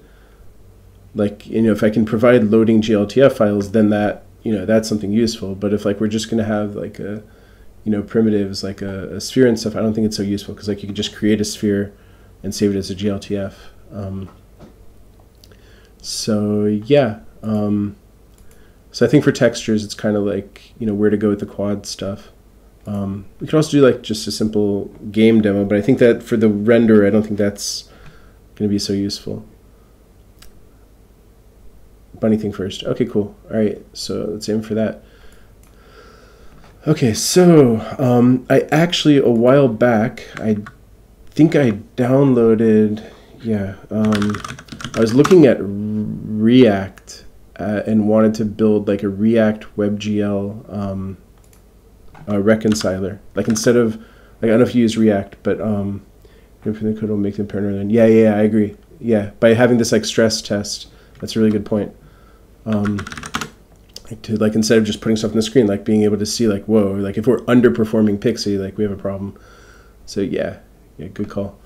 Like, you know, if I can provide loading GLTF files, then that, you know, that's something useful. But if like we're just going to have like a, you know, primitives like a sphere and stuff, I don't think it's so useful, because like you could just create a sphere and save it as a GLTF. So yeah, so I think for textures, it's kind of like, you know, where to go with the quad stuff. We could also do like just a simple game demo, but I think that for the render, I don't think that's going to be so useful. Bunny thing first. Okay, cool. All right, so let's aim for that. Okay, so I actually, a while back, I think I downloaded, yeah, I was looking at React and wanted to build like a React WebGL reconciler. Like instead of, like, I don't know if you use React, but if the code will make them parent learn. Yeah, I agree. Yeah, by having this like stress test, that's a really good point. To like, instead of just putting stuff on the screen, like being able to see like, whoa, like if we're underperforming Pixie, like we have a problem. So yeah, good call.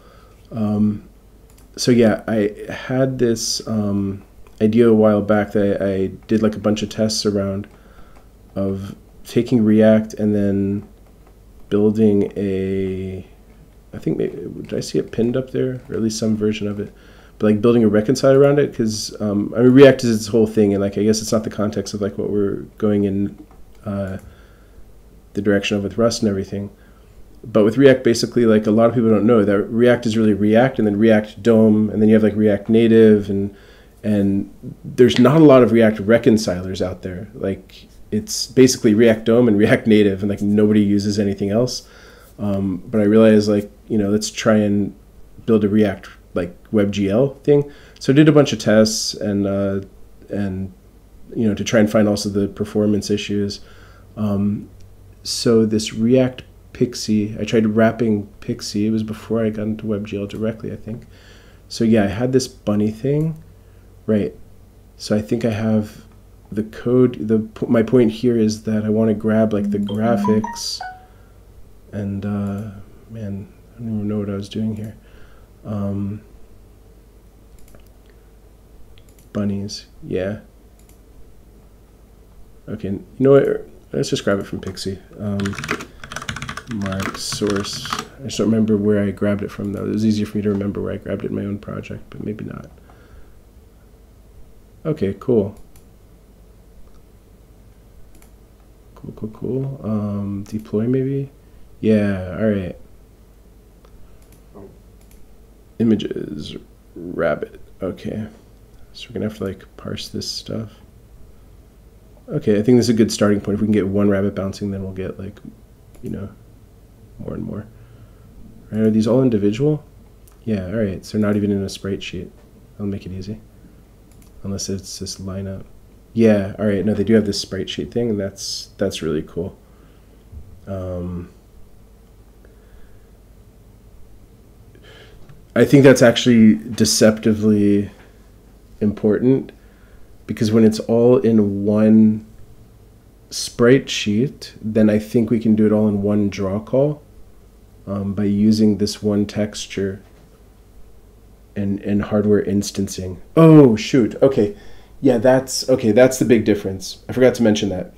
So yeah, I had this idea a while back that I did like a bunch of tests around of taking React and then building a, I think maybe, did I see it pinned up there, or at least some version of it? But like building a reconciler around it, because I mean, React is its whole thing, and like I guess it's not the context of like what we're going in the direction of with Rust and everything. But with React, basically, like a lot of people don't know that React is really React, and then React DOM, and then you have like React Native, and there's not a lot of React reconcilers out there. Like it's basically React DOM and React Native, and like nobody uses anything else. But I realized, like, you know, let's try and build a React like WebGL thing. So I did a bunch of tests and you know, to try and find also the performance issues. So this React Pixie, I tried wrapping Pixie. It was before I got into WebGL directly, I think. So yeah, I had this bunny thing, right? So I think I have the code. My point here is that I want to grab like the graphics, and man, I don't even know what I was doing here. Bunnies, yeah. Okay, you know what? Let's just grab it from Pixie. Mark source. I just don't remember where I grabbed it from, though. It was easier for me to remember where I grabbed it in my own project, but maybe not. Okay, cool. Cool. Deploy maybe? Yeah, all right. Images, rabbit. Okay. So we're going to have to like parse this stuff. Okay, I think this is a good starting point. If we can get one rabbit bouncing, then we'll get like, you know, more and more. All right, are these all individual? Yeah, all right. So they're not even in a sprite sheet. I'll make it easy. Unless it's this lineup. Yeah, all right. No, they do have this sprite sheet thing, and that's really cool. I think that's actually deceptively important, because when it's all in one sprite sheet, then I think we can do it all in one draw call by using this one texture and hardware instancing. Oh, shoot. Okay. Yeah, that's the big difference. I forgot to mention that.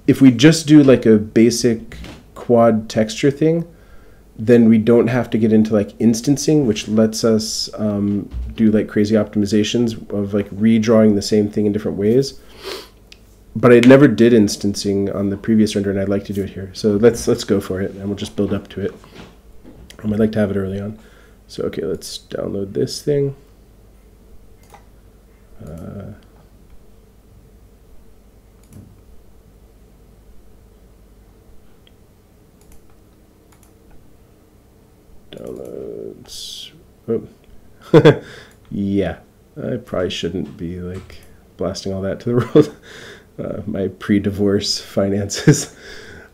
If we just do like a basic quad texture thing, then we don't have to get into like instancing, which lets us do like crazy optimizations of like redrawing the same thing in different ways. But I never did instancing on the previous render, and I'd like to do it here. So let's go for it, and we'll just build up to it. I'd like to have it early on. So okay, let's download this thing. Downloads. Oh. Yeah, I probably shouldn't be like blasting all that to the world. My pre-divorce finances.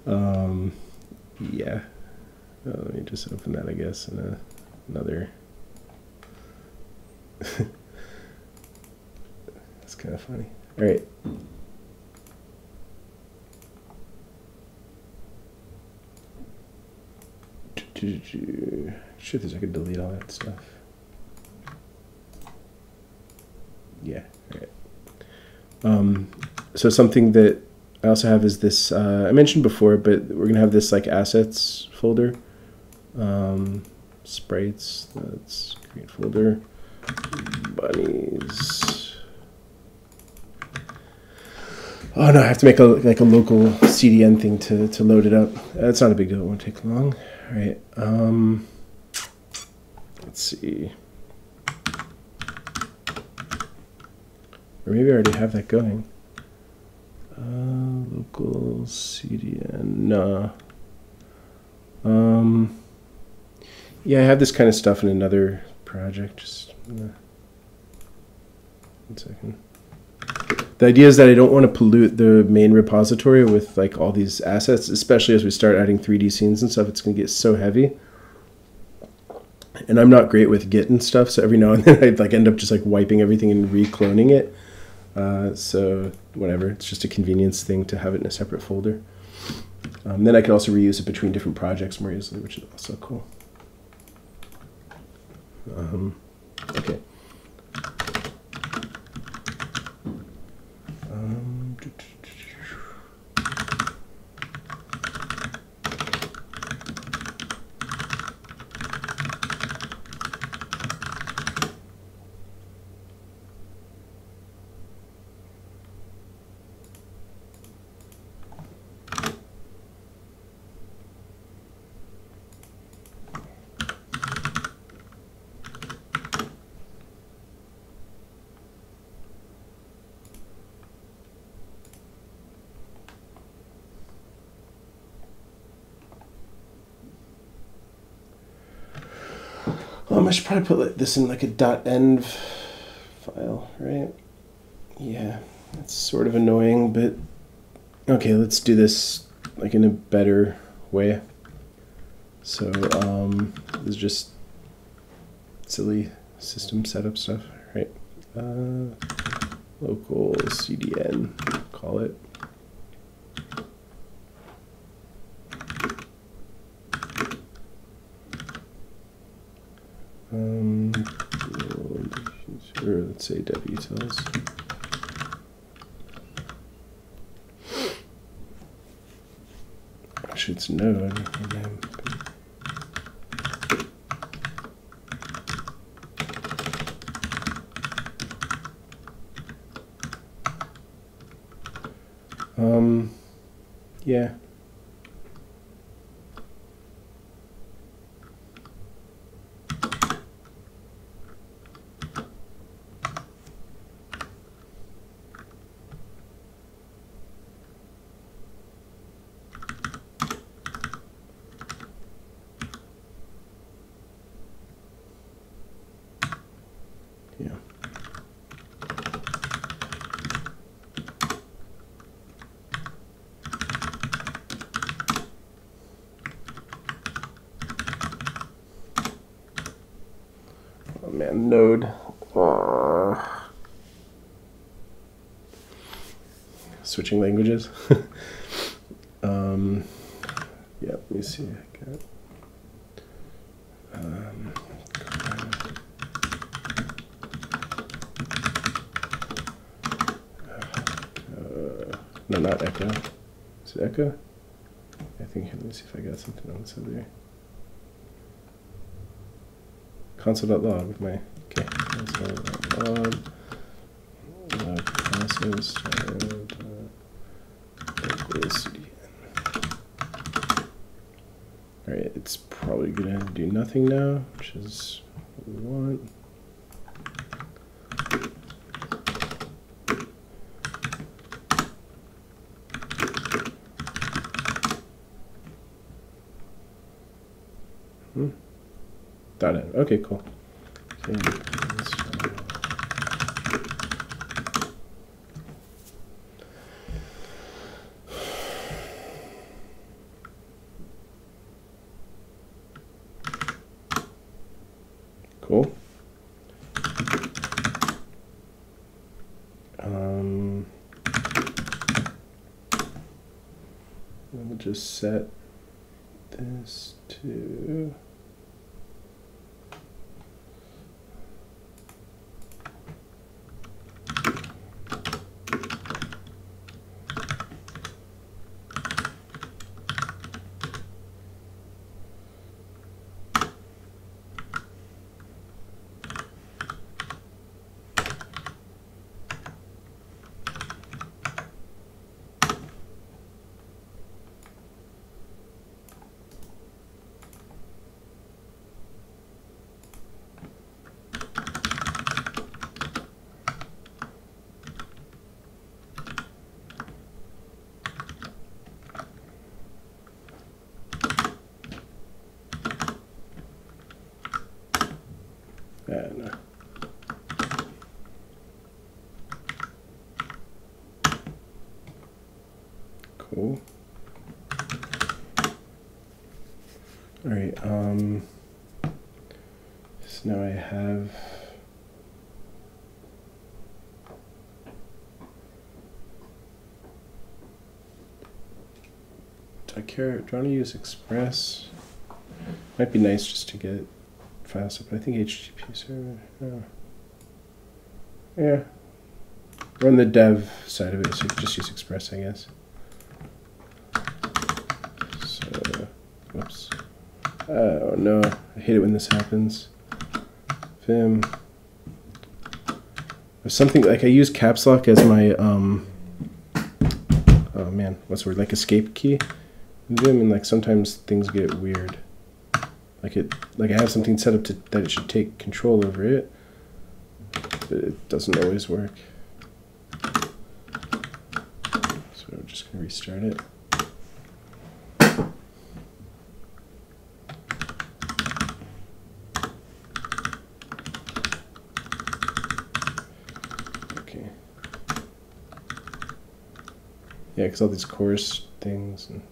Yeah. Let me just open that, I guess, in another. That's kind of funny. All right. Truth is, I could delete all that stuff. Yeah. All right. So something that I also have is this. I mentioned before, but we're gonna have this like assets folder. Sprites. Let's create folder. Bunnies. Oh no, I have to make a local CDN thing to load it up. That's not a big deal. It won't take long. All right. Let's see. Or maybe I already have that going. Local CDN. No. Yeah, I have this kind of stuff in another project. Just 1 second. The idea is that I don't want to pollute the main repository with like all these assets, especially as we start adding 3D scenes and stuff. It's going to get so heavy. And I'm not great with Git and stuff, so every now and then I'd like end up just like wiping everything and recloning it. So whatever, it's just a convenience thing to have it in a separate folder. Then I could also reuse it between different projects more easily, which is also cool. Okay. I should probably put this in like a .env file, right? Yeah, that's sort of annoying, but okay, let's do this like in a better way. So this is just silly system setup stuff, right? Local CDN, call it. Or let's say wtils. Actually, it's node. Yeah. Yeah. man, Node. Switching languages. Yeah, let me see. I got, no, not Echo. Is it Echo? I think, let me see if I got something else over here. Console.log with my, okay, console.log. Process cdn. Alright, it's probably gonna do nothing now, which is what we want. .NET. Okay, cool. Cool. We'll just set this to no. Cool. All right. So now I have. Do I want to use Express? Might be nice just to get files up, but I think HTTP server. Oh. Yeah. Run the dev side of it, so you can just use Express, I guess. So, whoops. Oh no, I hate it when this happens. Vim. There's something like I use caps lock as my oh man, what's the word? Like escape key in Vim, and like sometimes things get weird. Like I have something set up to that it should take control over it, but it doesn't always work. So I'm just gonna restart it. Okay. Yeah, because all these course things and.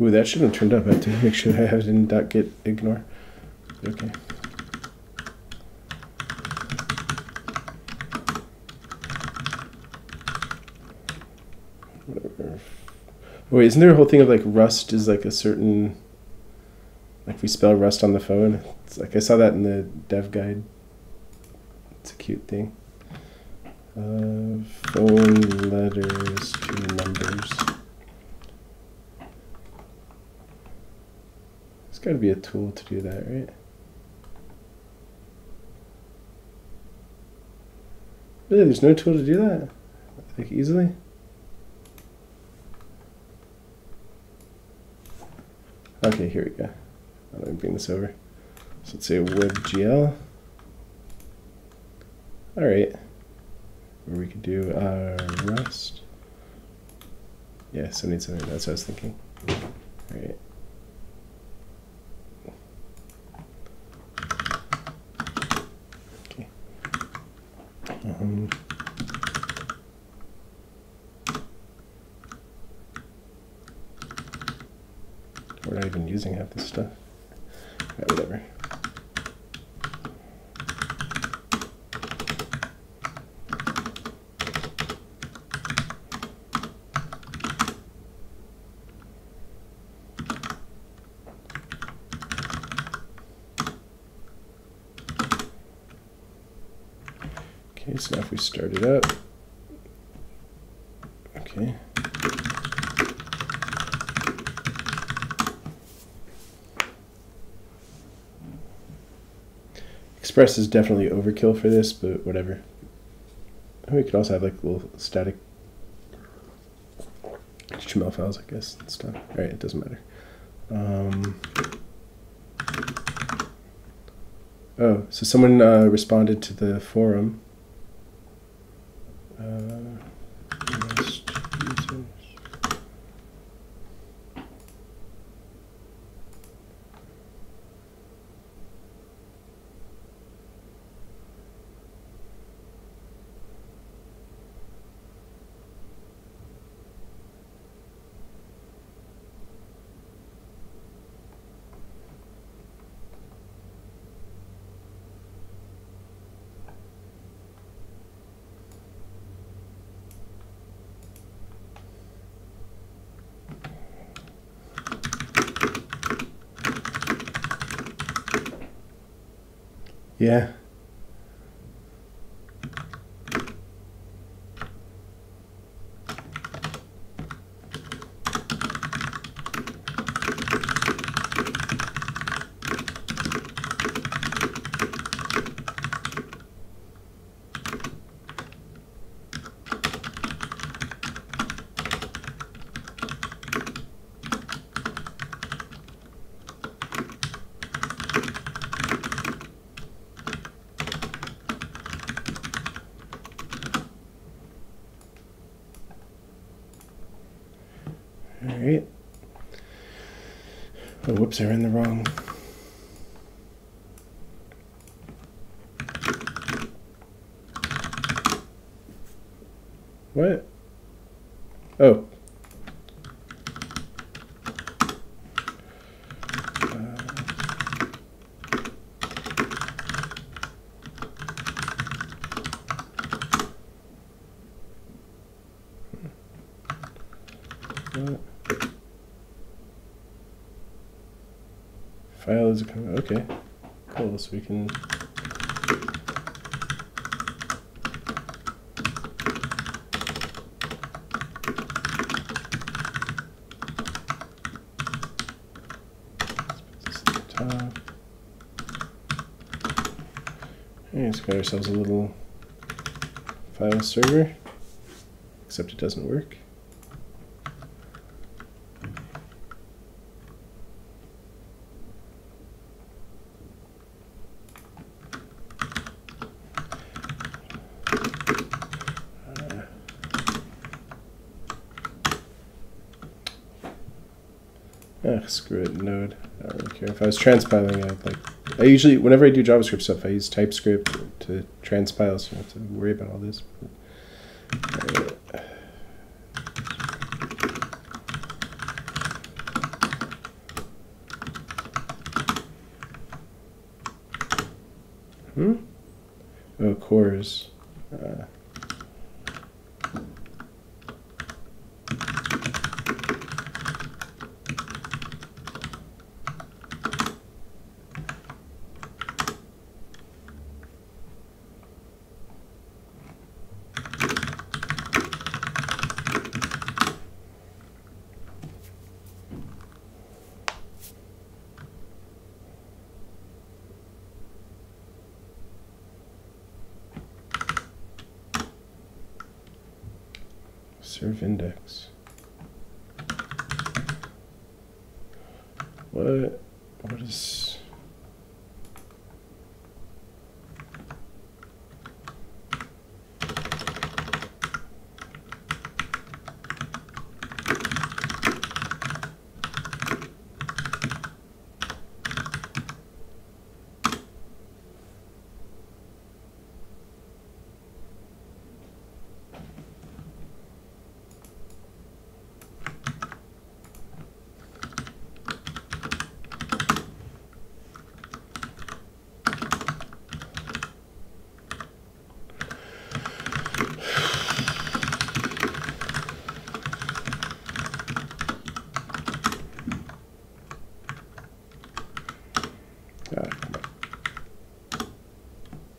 Ooh, that shouldn't have turned up. I have to make sure I have it in .git ignore. Okay. Whatever. Oh, wait, isn't there a whole thing of like Rust is like a certain, like we spell Rust on the phone? It's like I saw that in the dev guide. It's a cute thing. Phone letters to numbers. There's got to be a tool to do that, right? Really, there's no tool to do that? like easily. Okay, here we go. Let me bring this over. So let's say WebGL. All right. Or we could do Rust. Yeah, 77. That's what I was thinking. All right. Okay. We're not even using half this stuff. Right, whatever. Okay, so now if we start it up, okay. Express is definitely overkill for this, but whatever. And we could also have like little static HTML files, I guess, and stuff. All right, it doesn't matter. Oh, so someone responded to the forum. Yeah. All right. Oh, whoops, I ran the wrong. What? Oh. What? File is okay. Cool. So we can. Okay, let's got ourselves a little file server, except it doesn't work. Screw it, Node. I don't really care. If I was transpiling, I usually, whenever I do JavaScript stuff, I use TypeScript to transpile, so I don't have to worry about all this. Oh, cores. Serve index. What is...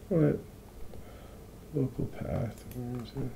What? Local path. Where is it?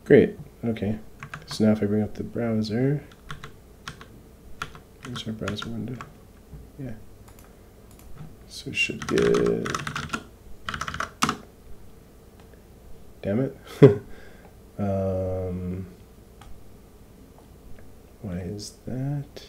Great, okay. So now if I bring up the browser, here's our browser window. Yeah. So it should get, damn it. Why is that?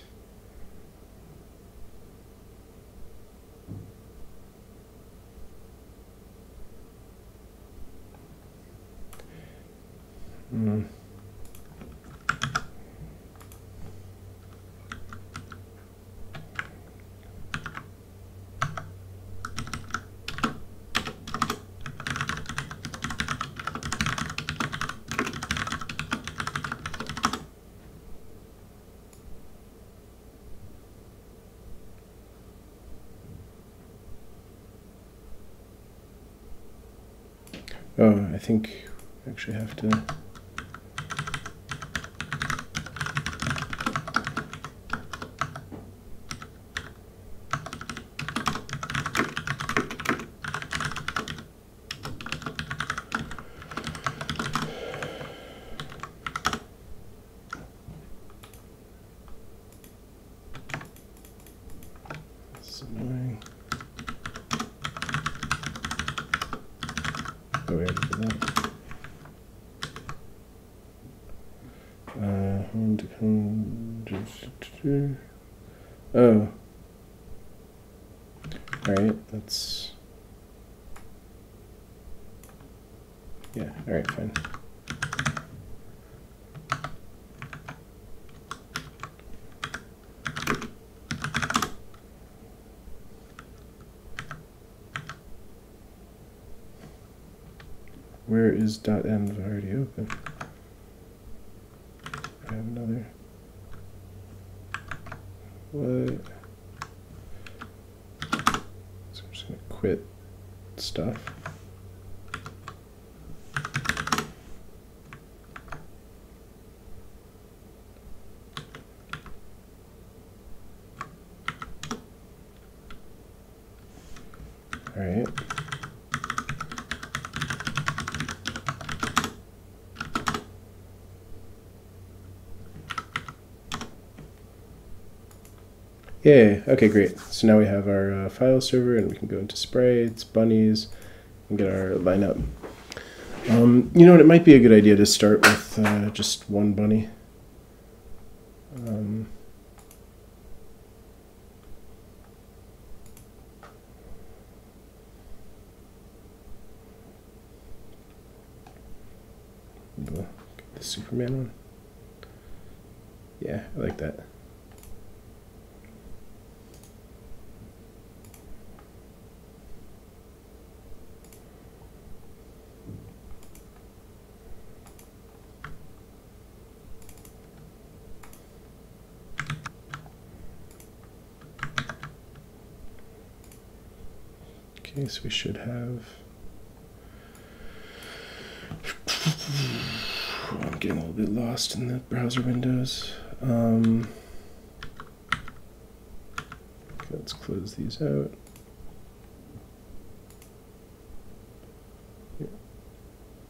Oh, I think we actually have to... That's annoying. Oh, we already did that. Home to come. Oh. Alright, that's... Yeah, alright, fine. Where is .env already open? I have another. What? So I'm just gonna quit stuff. All right. Yeah, okay, great. So now we have our file server and we can go into sprites, bunnies, and get our lineup. You know what, it might be a good idea to start with just one bunny. Get the Superman one. Yeah, I like that. Okay, so we should have. I'm getting a little bit lost in the browser windows. Okay, let's close these out.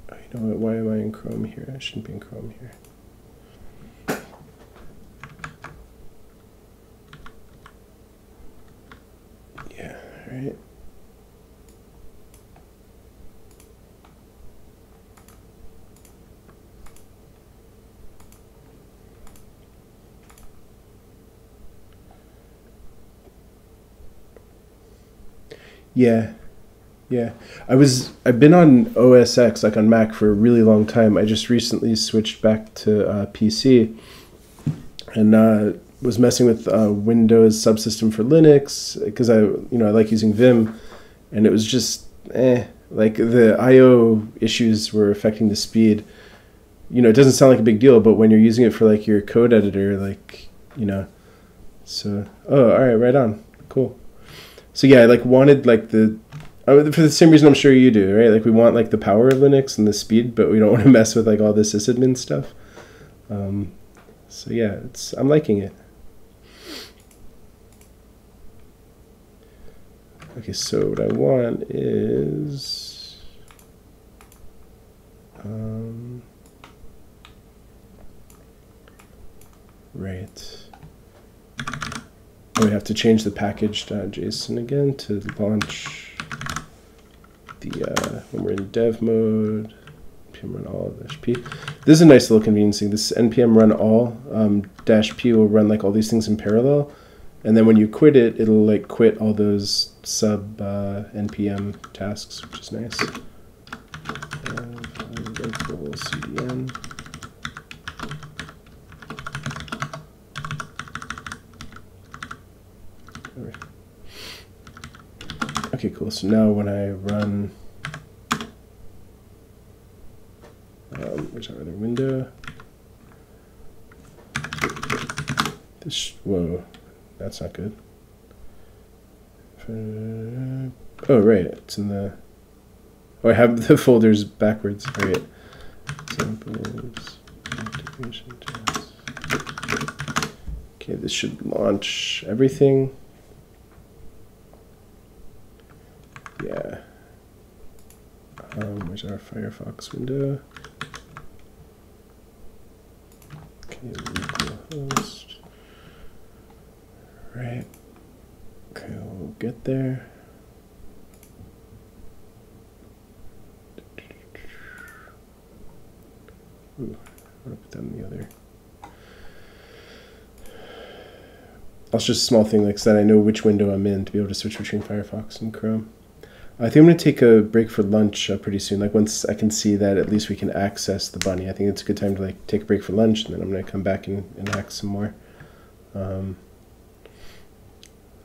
Oh, you know what? Why am I in Chrome here? I shouldn't be in Chrome here. Yeah, all right. Yeah, yeah. I've been on OS X, like on Mac, for a really long time. I just recently switched back to PC, and was messing with Windows subsystem for Linux because I like using Vim, and it was just like the I/O issues were affecting the speed. It doesn't sound like a big deal, but when you're using it for like your code editor, like so all right, right on, cool. So yeah, I like wanted like for the same reason I'm sure you do, right? Like we want like the power of Linux and the speed, but we don't want to mess with like all the sysadmin stuff. So yeah, I'm liking it. Okay, so what I want is right. We have to change the package.json again to launch the when we're in dev mode. npm run all -p. This is a nice little convenience thing. This npm run all -p will run like all these things in parallel, and then when you quit it, it'll like quit all those sub npm tasks, which is nice. cdn. Okay, cool. So now when I run, where's our other window? Whoa, that's not good. Oh, right, it's in the. Oh, I have the folders backwards. All right. Examples. Integration tasks. Okay, this should launch everything. Yeah. Where's our Firefox window? Okay, localhost. Right. Okay, we'll get there. Ooh, I'm gonna put that in the other. It's just a small thing like that. I know which window I'm in to be able to switch between Firefox and Chrome. I think I'm going to take a break for lunch pretty soon. Like once I can see that at least we can access the bunny, I think it's a good time to like take a break for lunch, and then I'm going to come back and hack some more.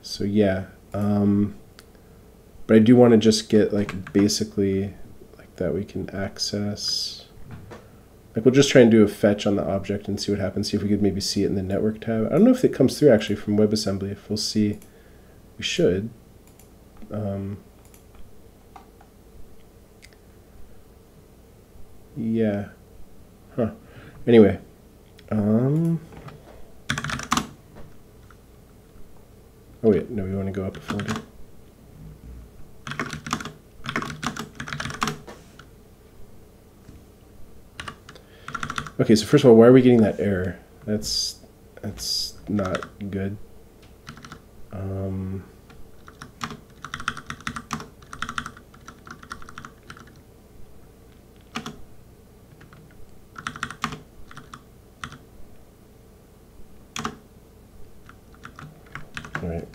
So yeah, but I do want to just get like basically like that we can access. Like we'll just try and do a fetch on the object and see what happens. See if we could maybe see it in the network tab. I don't know if it comes through actually from WebAssembly. If we'll see, we should. Yeah. Huh. Anyway. Oh wait, no, we want to go up a folder. Okay, so first of all, why are we getting that error? That's not good. All right.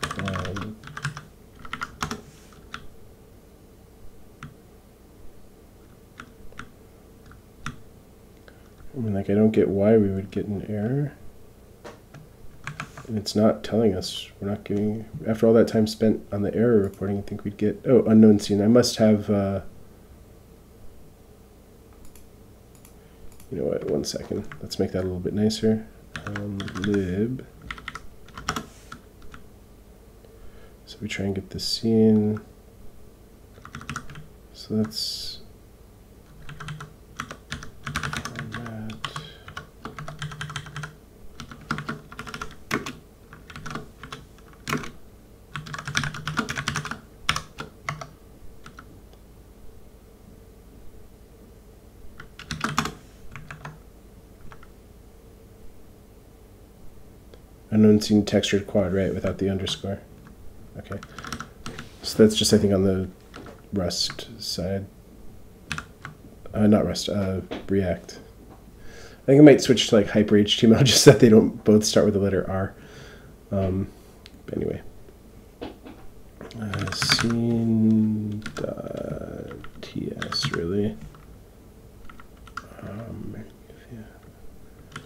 I mean, like, I don't get why we would get an error. And it's not telling us. We're not getting, after all that time spent on the error reporting, I think we'd get, oh, unknown scene. I must have, you know what, 1 second. Let's make that a little bit nicer. Lib. So we try and get the scene. So that's format. Unseen textured quad, right, without the underscore. Okay. So that's just, I think, on the Rust side. Not Rust, React. I think I might switch to like hyper HTML just so that they don't both start with the letter R. But anyway. Scene.ts, really. Yeah.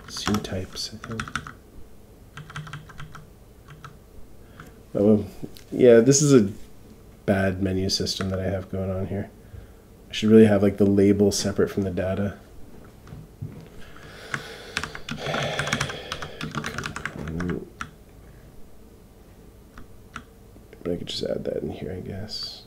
Scene types, I think. Oh, yeah, this is a bad menu system that I have going on here. I should really have like the label separate from the data. But I could just add that in here, I guess.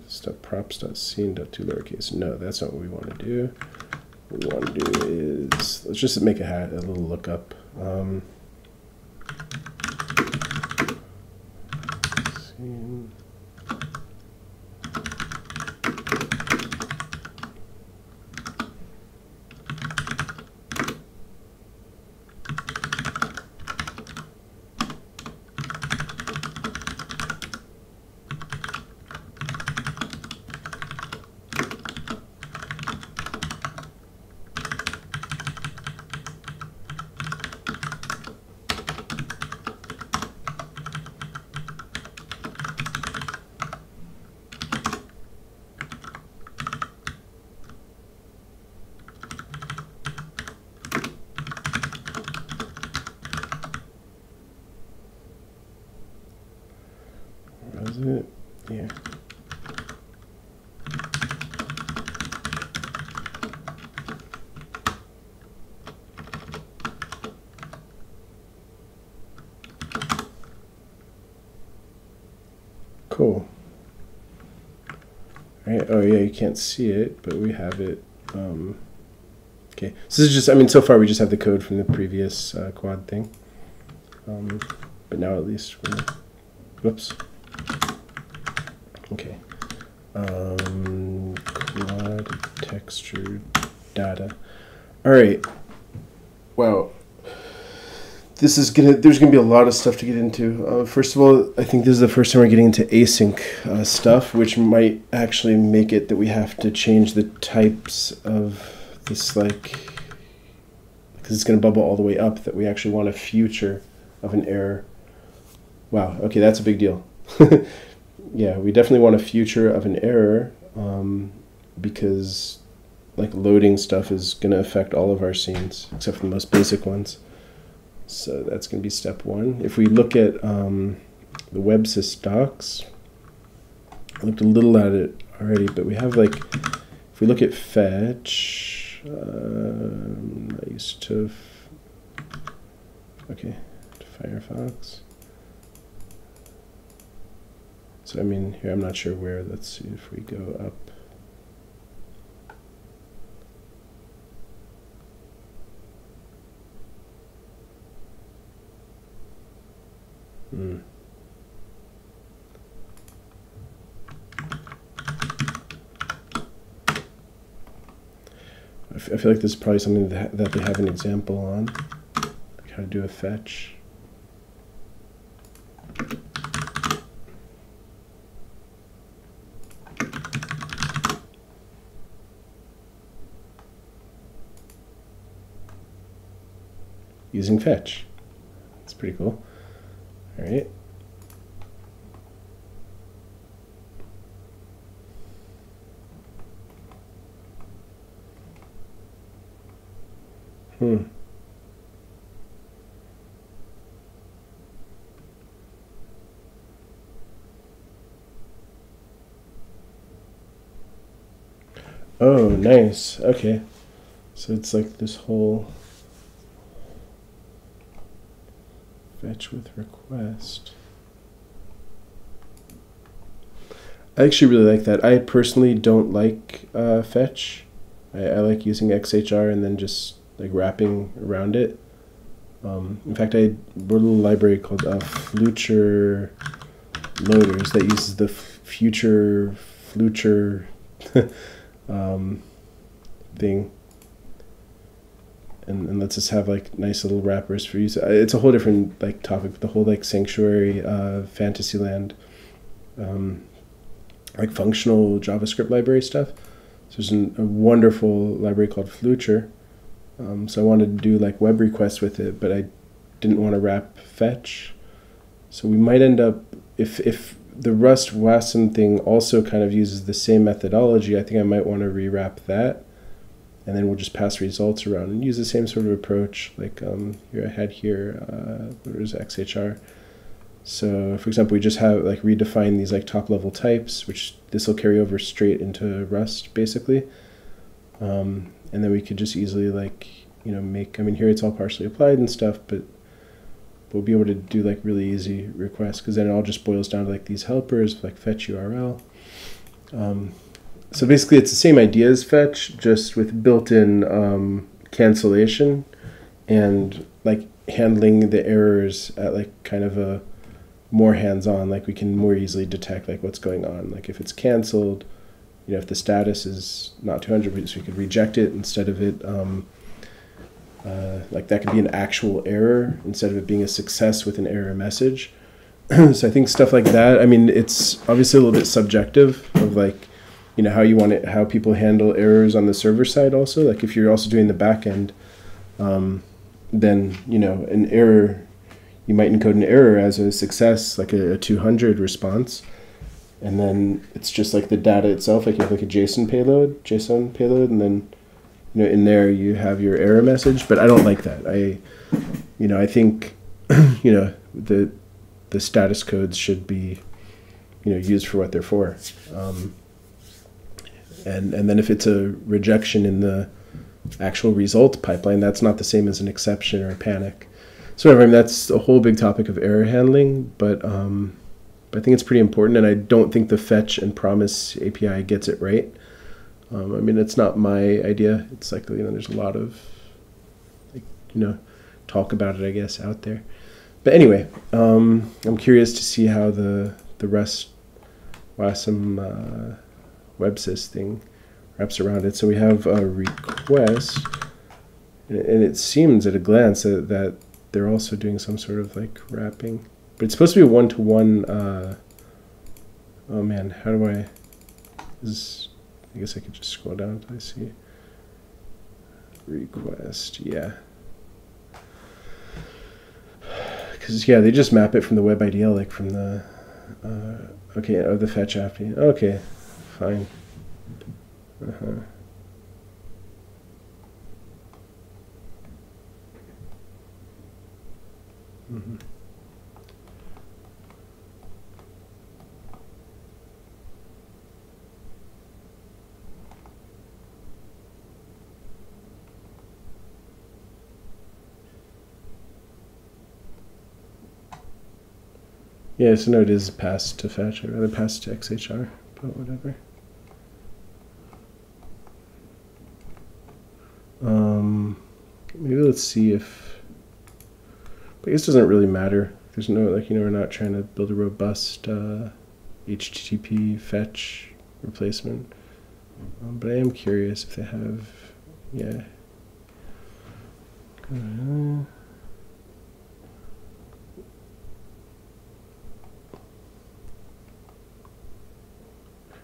Step props.scene.to lowercase. No, that's not what we want to do. What we want to do is, let's just make a little lookup. Scene. Was it? Yeah. Cool. All right. Oh yeah, you can't see it, but we have it. Okay. So this is just, I mean, so far we just have the code from the previous quad thing. But now at least we're, whoops. Okay. Quad texture data. All right. Wow. There's gonna be a lot of stuff to get into. First of all, I think this is the first time we're getting into async stuff, which might actually make it that we have to change the types of this, like, because it's gonna bubble all the way up, that we actually want a future of an error. Wow. Okay, that's a big deal. Yeah, we definitely want a future of an error because like loading stuff is going to affect all of our scenes except for the most basic ones. So that's going to be step one. If we look at the WebSys docs, I looked a little at it already, but we have like, if we look at fetch, I used to, okay, to Firefox. So I mean, here I'm not sure where. Let's see if we go up. I feel like this is probably something that they have an example on, like how to do a fetch. Using fetch. That's pretty cool. All right. Oh, nice. Okay. So it's like this whole fetch with request. I actually really like that. I personally don't like fetch. I like using XHR and then just like wrapping around it. In fact, I wrote a little library called Fluture Loaders that uses the Fluture thing, and lets us have like nice little wrappers for use. It's a whole different like topic, but the whole like Sanctuary, Fantasyland, like functional JavaScript library stuff. So there's a wonderful library called Fluture. So I wanted to do like web requests with it, but I didn't want to wrap fetch. So we might end up, if the Rust WASM thing also kind of uses the same methodology, I think I might want to rewrap that, and then we'll just pass results around and use the same sort of approach. Like here I had here, there's XHR. So for example, we just have like redefine these like top level types, which this will carry over straight into Rust basically. And then we could just easily like, you know, make, I mean, here it's all partially applied and stuff, but we'll be able to do like really easy requests, because then it all just boils down to like these helpers, like fetch URL. So basically it's the same idea as fetch, just with built-in cancellation and like handling the errors at like kind of a more hands-on, like we can more easily detect like what's going on. Like if it's canceled, you know, if the status is not 200, we could reject it instead of it, like that could be an actual error instead of it being a success with an error message. So I think stuff like that, I mean, it's obviously a little bit subjective of like, you know, how you want it, how people handle errors on the server side also. Like if you're also doing the back end, then, you know, an error, you might encode an error as a success, like a 200 response. And then it's just like the data itself, like you have like a JSON payload, and then, you know, in there you have your error message. But I don't like that. I think, you know, the status codes should be, you know, used for what they're for. And then if it's a rejection in the actual result pipeline, that's not the same as an exception or a panic. So I mean, that's a whole big topic of error handling, but I think it's pretty important, and I don't think the fetch and promise API gets it right. I mean, it's not my idea. It's like, you know, there's a lot of, like, you know, talk about it, I guess, out there. But anyway, I'm curious to see how the Rust WASM WebSys thing wraps around it. So we have a request, and it seems at a glance that they're also doing some sort of like wrapping. But it's supposed to be a one-to-one, oh man, how do I guess I could just scroll down until I see request, yeah. Because, yeah, they just map it from the WebIDL, like from the, okay, the fetch API. Okay, fine. Yeah, so no, it is passed to fetch. I'd rather pass to XHR, but whatever. Maybe let's see if, but this doesn't really matter. There's no, like, you know, we're not trying to build a robust HTTP fetch replacement. But I am curious if they have, yeah.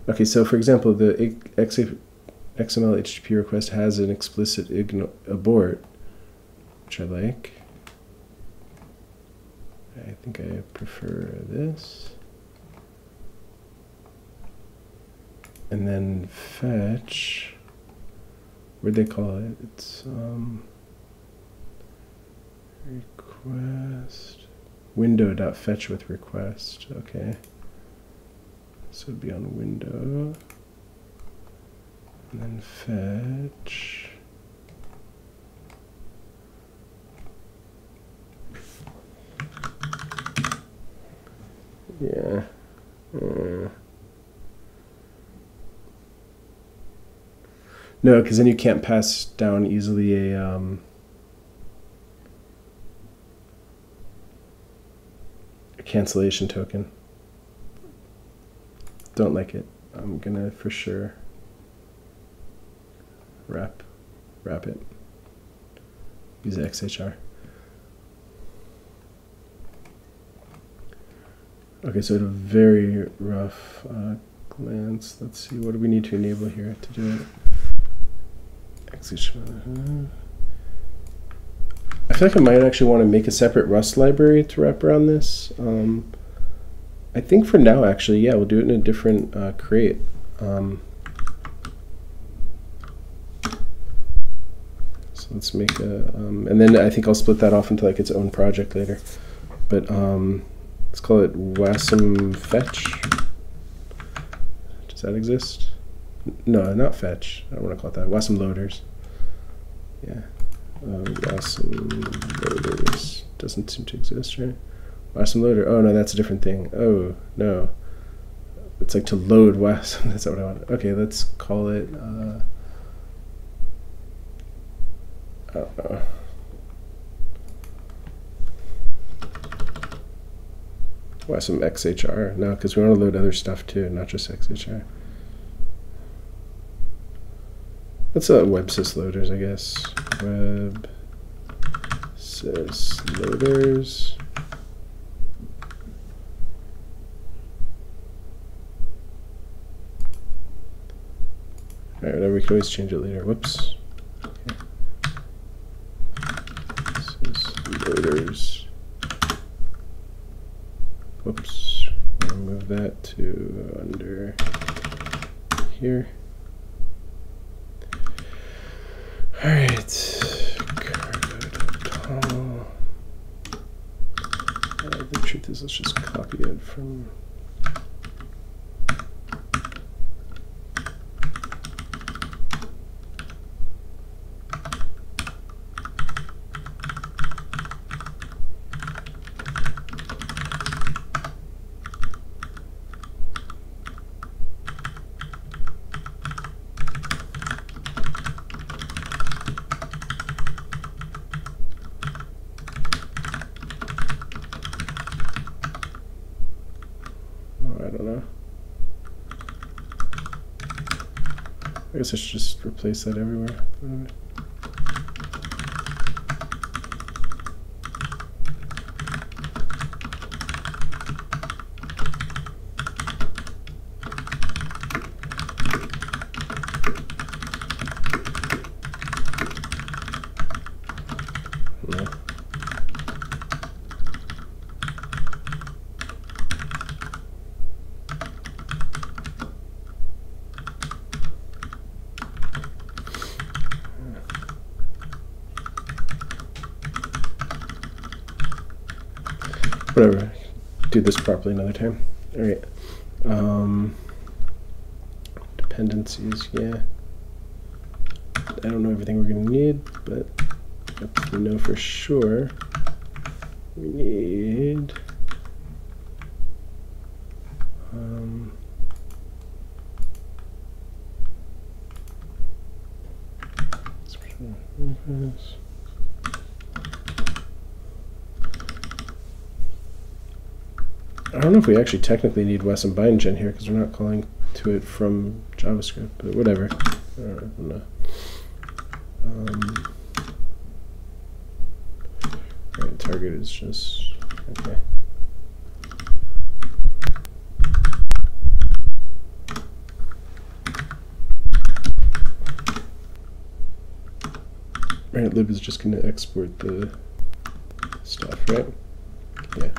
Okay, so for example, the XML HTTP request has an explicit abort, which I like. I think I prefer this. And then fetch, what'd they call it? It's request, window.fetch with request, okay. So it'd be on window, and then fetch. Yeah. No, because then you can't pass down easily a cancellation token. Don't like it. I'm gonna for sure wrap it. Use XHR. Okay, so at a very rough glance, let's see, what do we need to enable here to do it? XHR. I feel like I might actually want to make a separate Rust library to wrap around this. I think for now, actually, yeah, we'll do it in a different crate. So let's make a, and then I think I'll split that off into like its own project later. But let's call it WASM Fetch. Does that exist? No, not Fetch. I don't want to call it that. WASM Loaders. Yeah. WASM Loaders doesn't seem to exist, right? WASM Loader. Oh no, that's a different thing. Oh no, it's like to load WASM. That's not what I want. Okay, let's call it. WASM XHR. No, because we want to load other stuff too, not just XHR. Let's WebSys loaders, I guess. WebSys loaders. All right, whatever. We can always change it later. Whoops. Okay. WebSys loaders. Whoops. I'll move that to under here. All right, cargo.toml. The truth is, let's just copy it from. I guess I should just replace that everywhere. No. Whatever. Do this properly another time. All right. Dependencies, yeah. I don't know everything we're going to need, but we know for sure we need I don't know if we actually technically need WASM bindgen here because we're not calling to it from JavaScript, but whatever. I don't know. Right, target is just okay. Right, lib is just going to export the stuff, right? Yeah.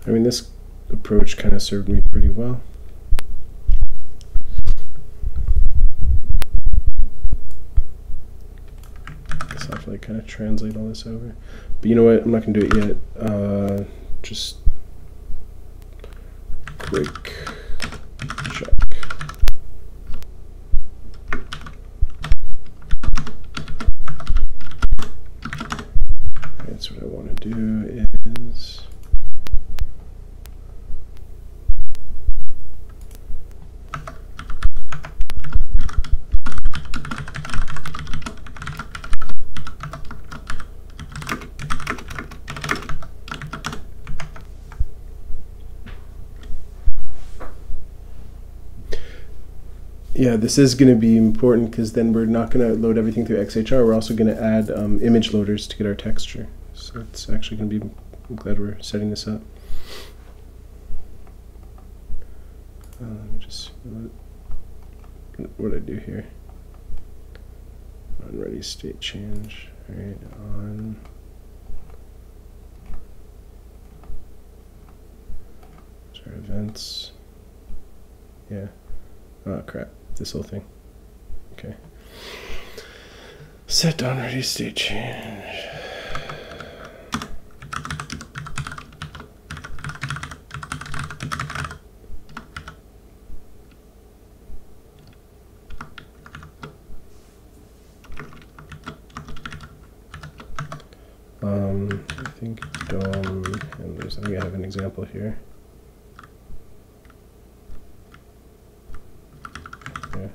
I mean, this approach kind of served me pretty well. Guess I'll have to like kind of translate all this over. But you know what? I'm not going to do it yet. Just quick check. That's what I want to do is yeah, this is going to be important because then we're not going to load everything through XHR. We're also going to add image loaders to get our texture. So it's actually going to be, I'm glad we're setting this up. Let me just see what I do here. On ready state change. All right, on. Start events. Yeah. Oh crap. This whole thing. Okay. Set on ready state change. I think DOM handlers. I think I have an example here. Yeah.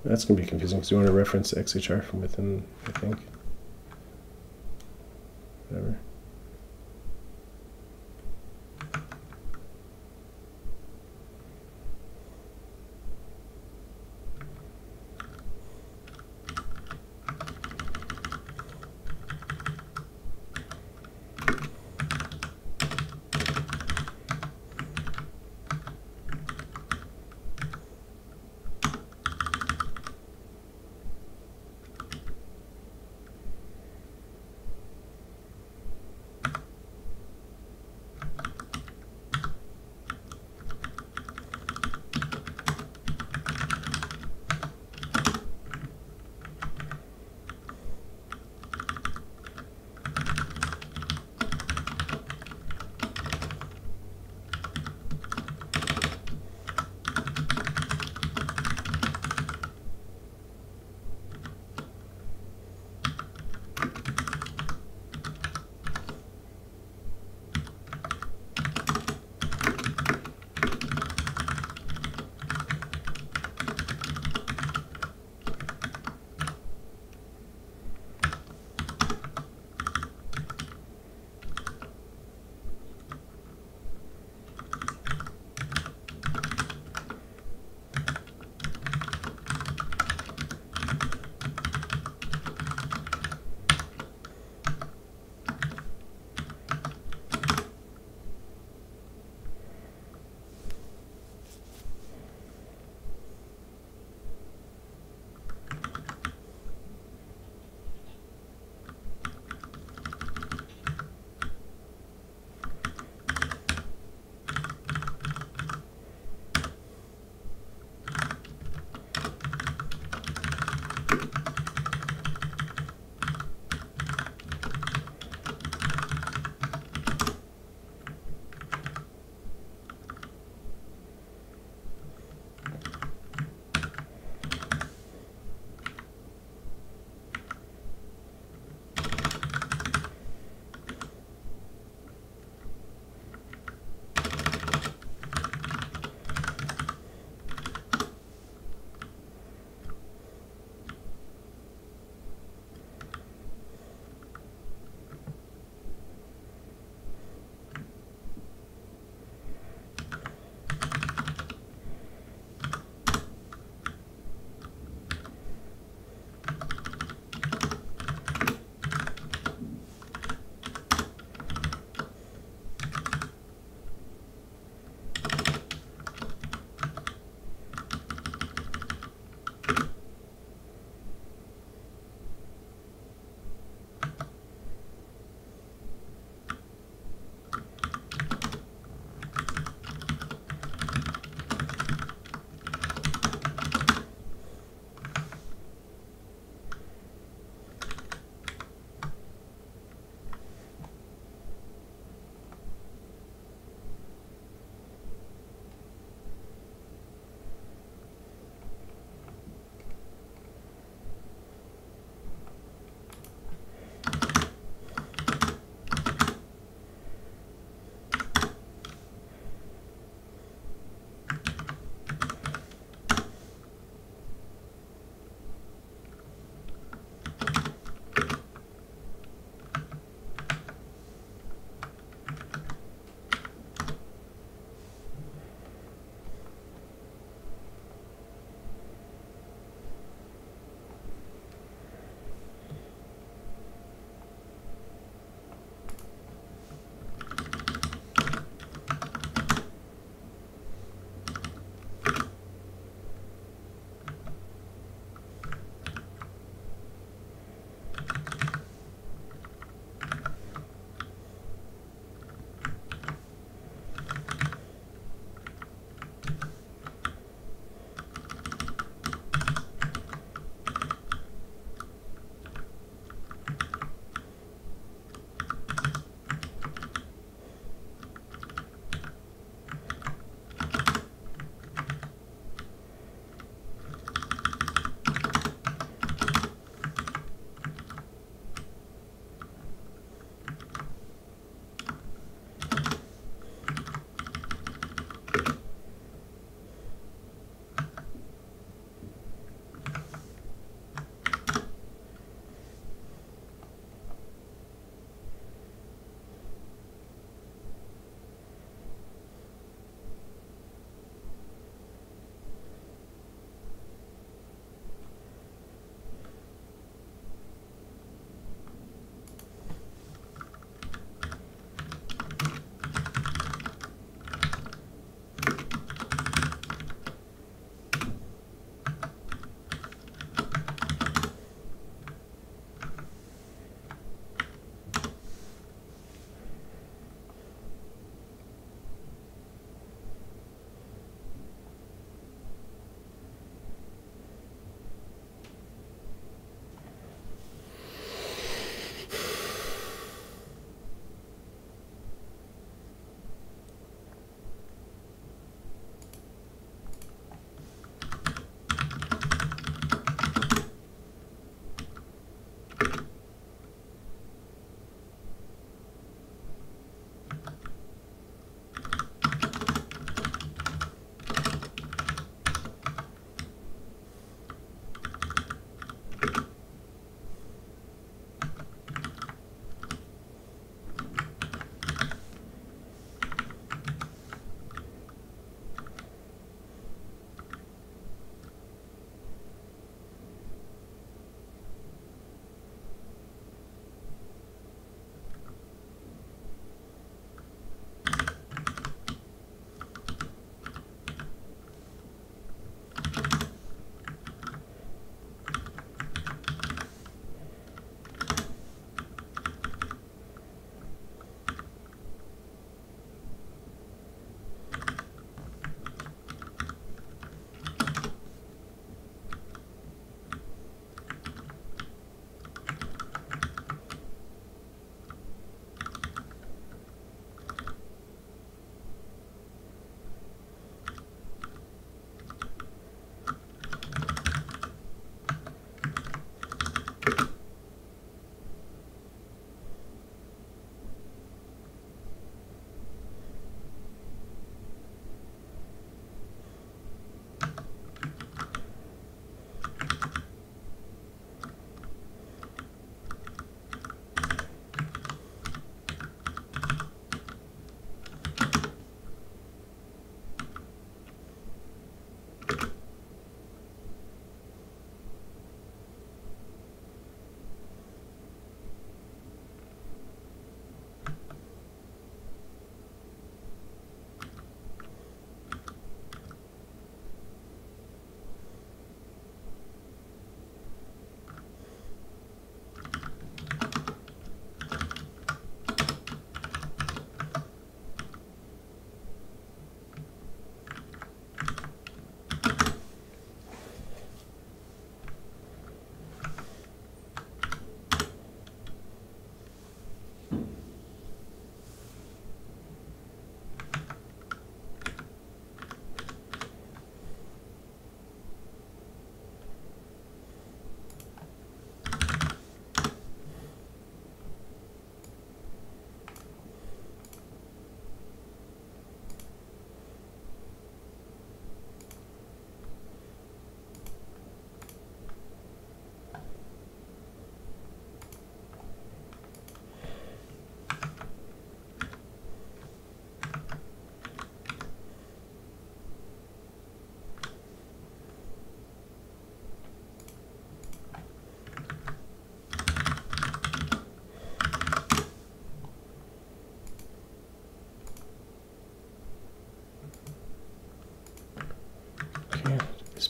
That's going to be confusing because you want to reference XHR from within, I think. Whatever.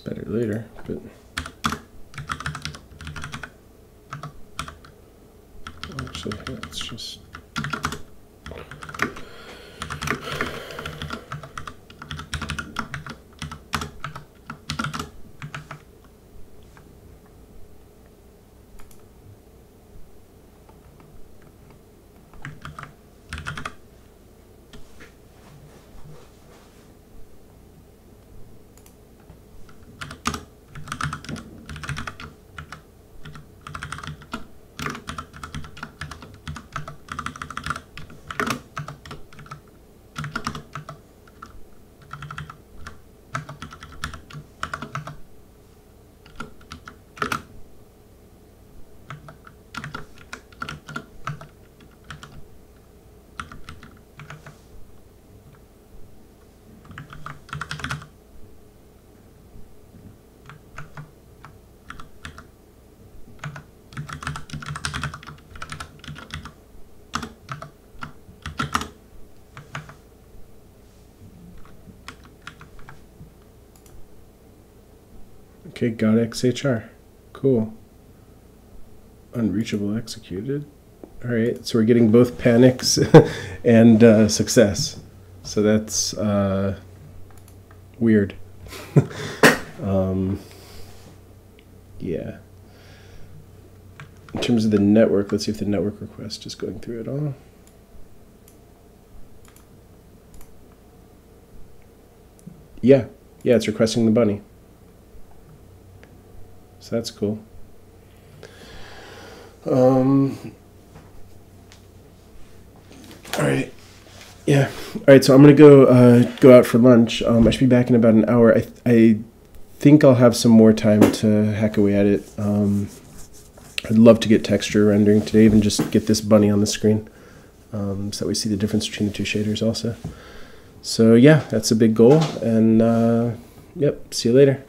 better later, but actually, let's just. Okay, got XHR. Cool. Unreachable executed. All right, so we're getting both panics and success. So that's weird. Yeah. In terms of the network, let's see if the network request is going through at all. Yeah, it's requesting the bunny. So that's cool. All right. Yeah. All right. So I'm gonna go out for lunch. I should be back in about an hour. I think I'll have some more time to hack away at it. I'd love to get texture rendering today, even just get this bunny on the screen, so that we see the difference between the two shaders also. So yeah, that's a big goal. And yep. See you later.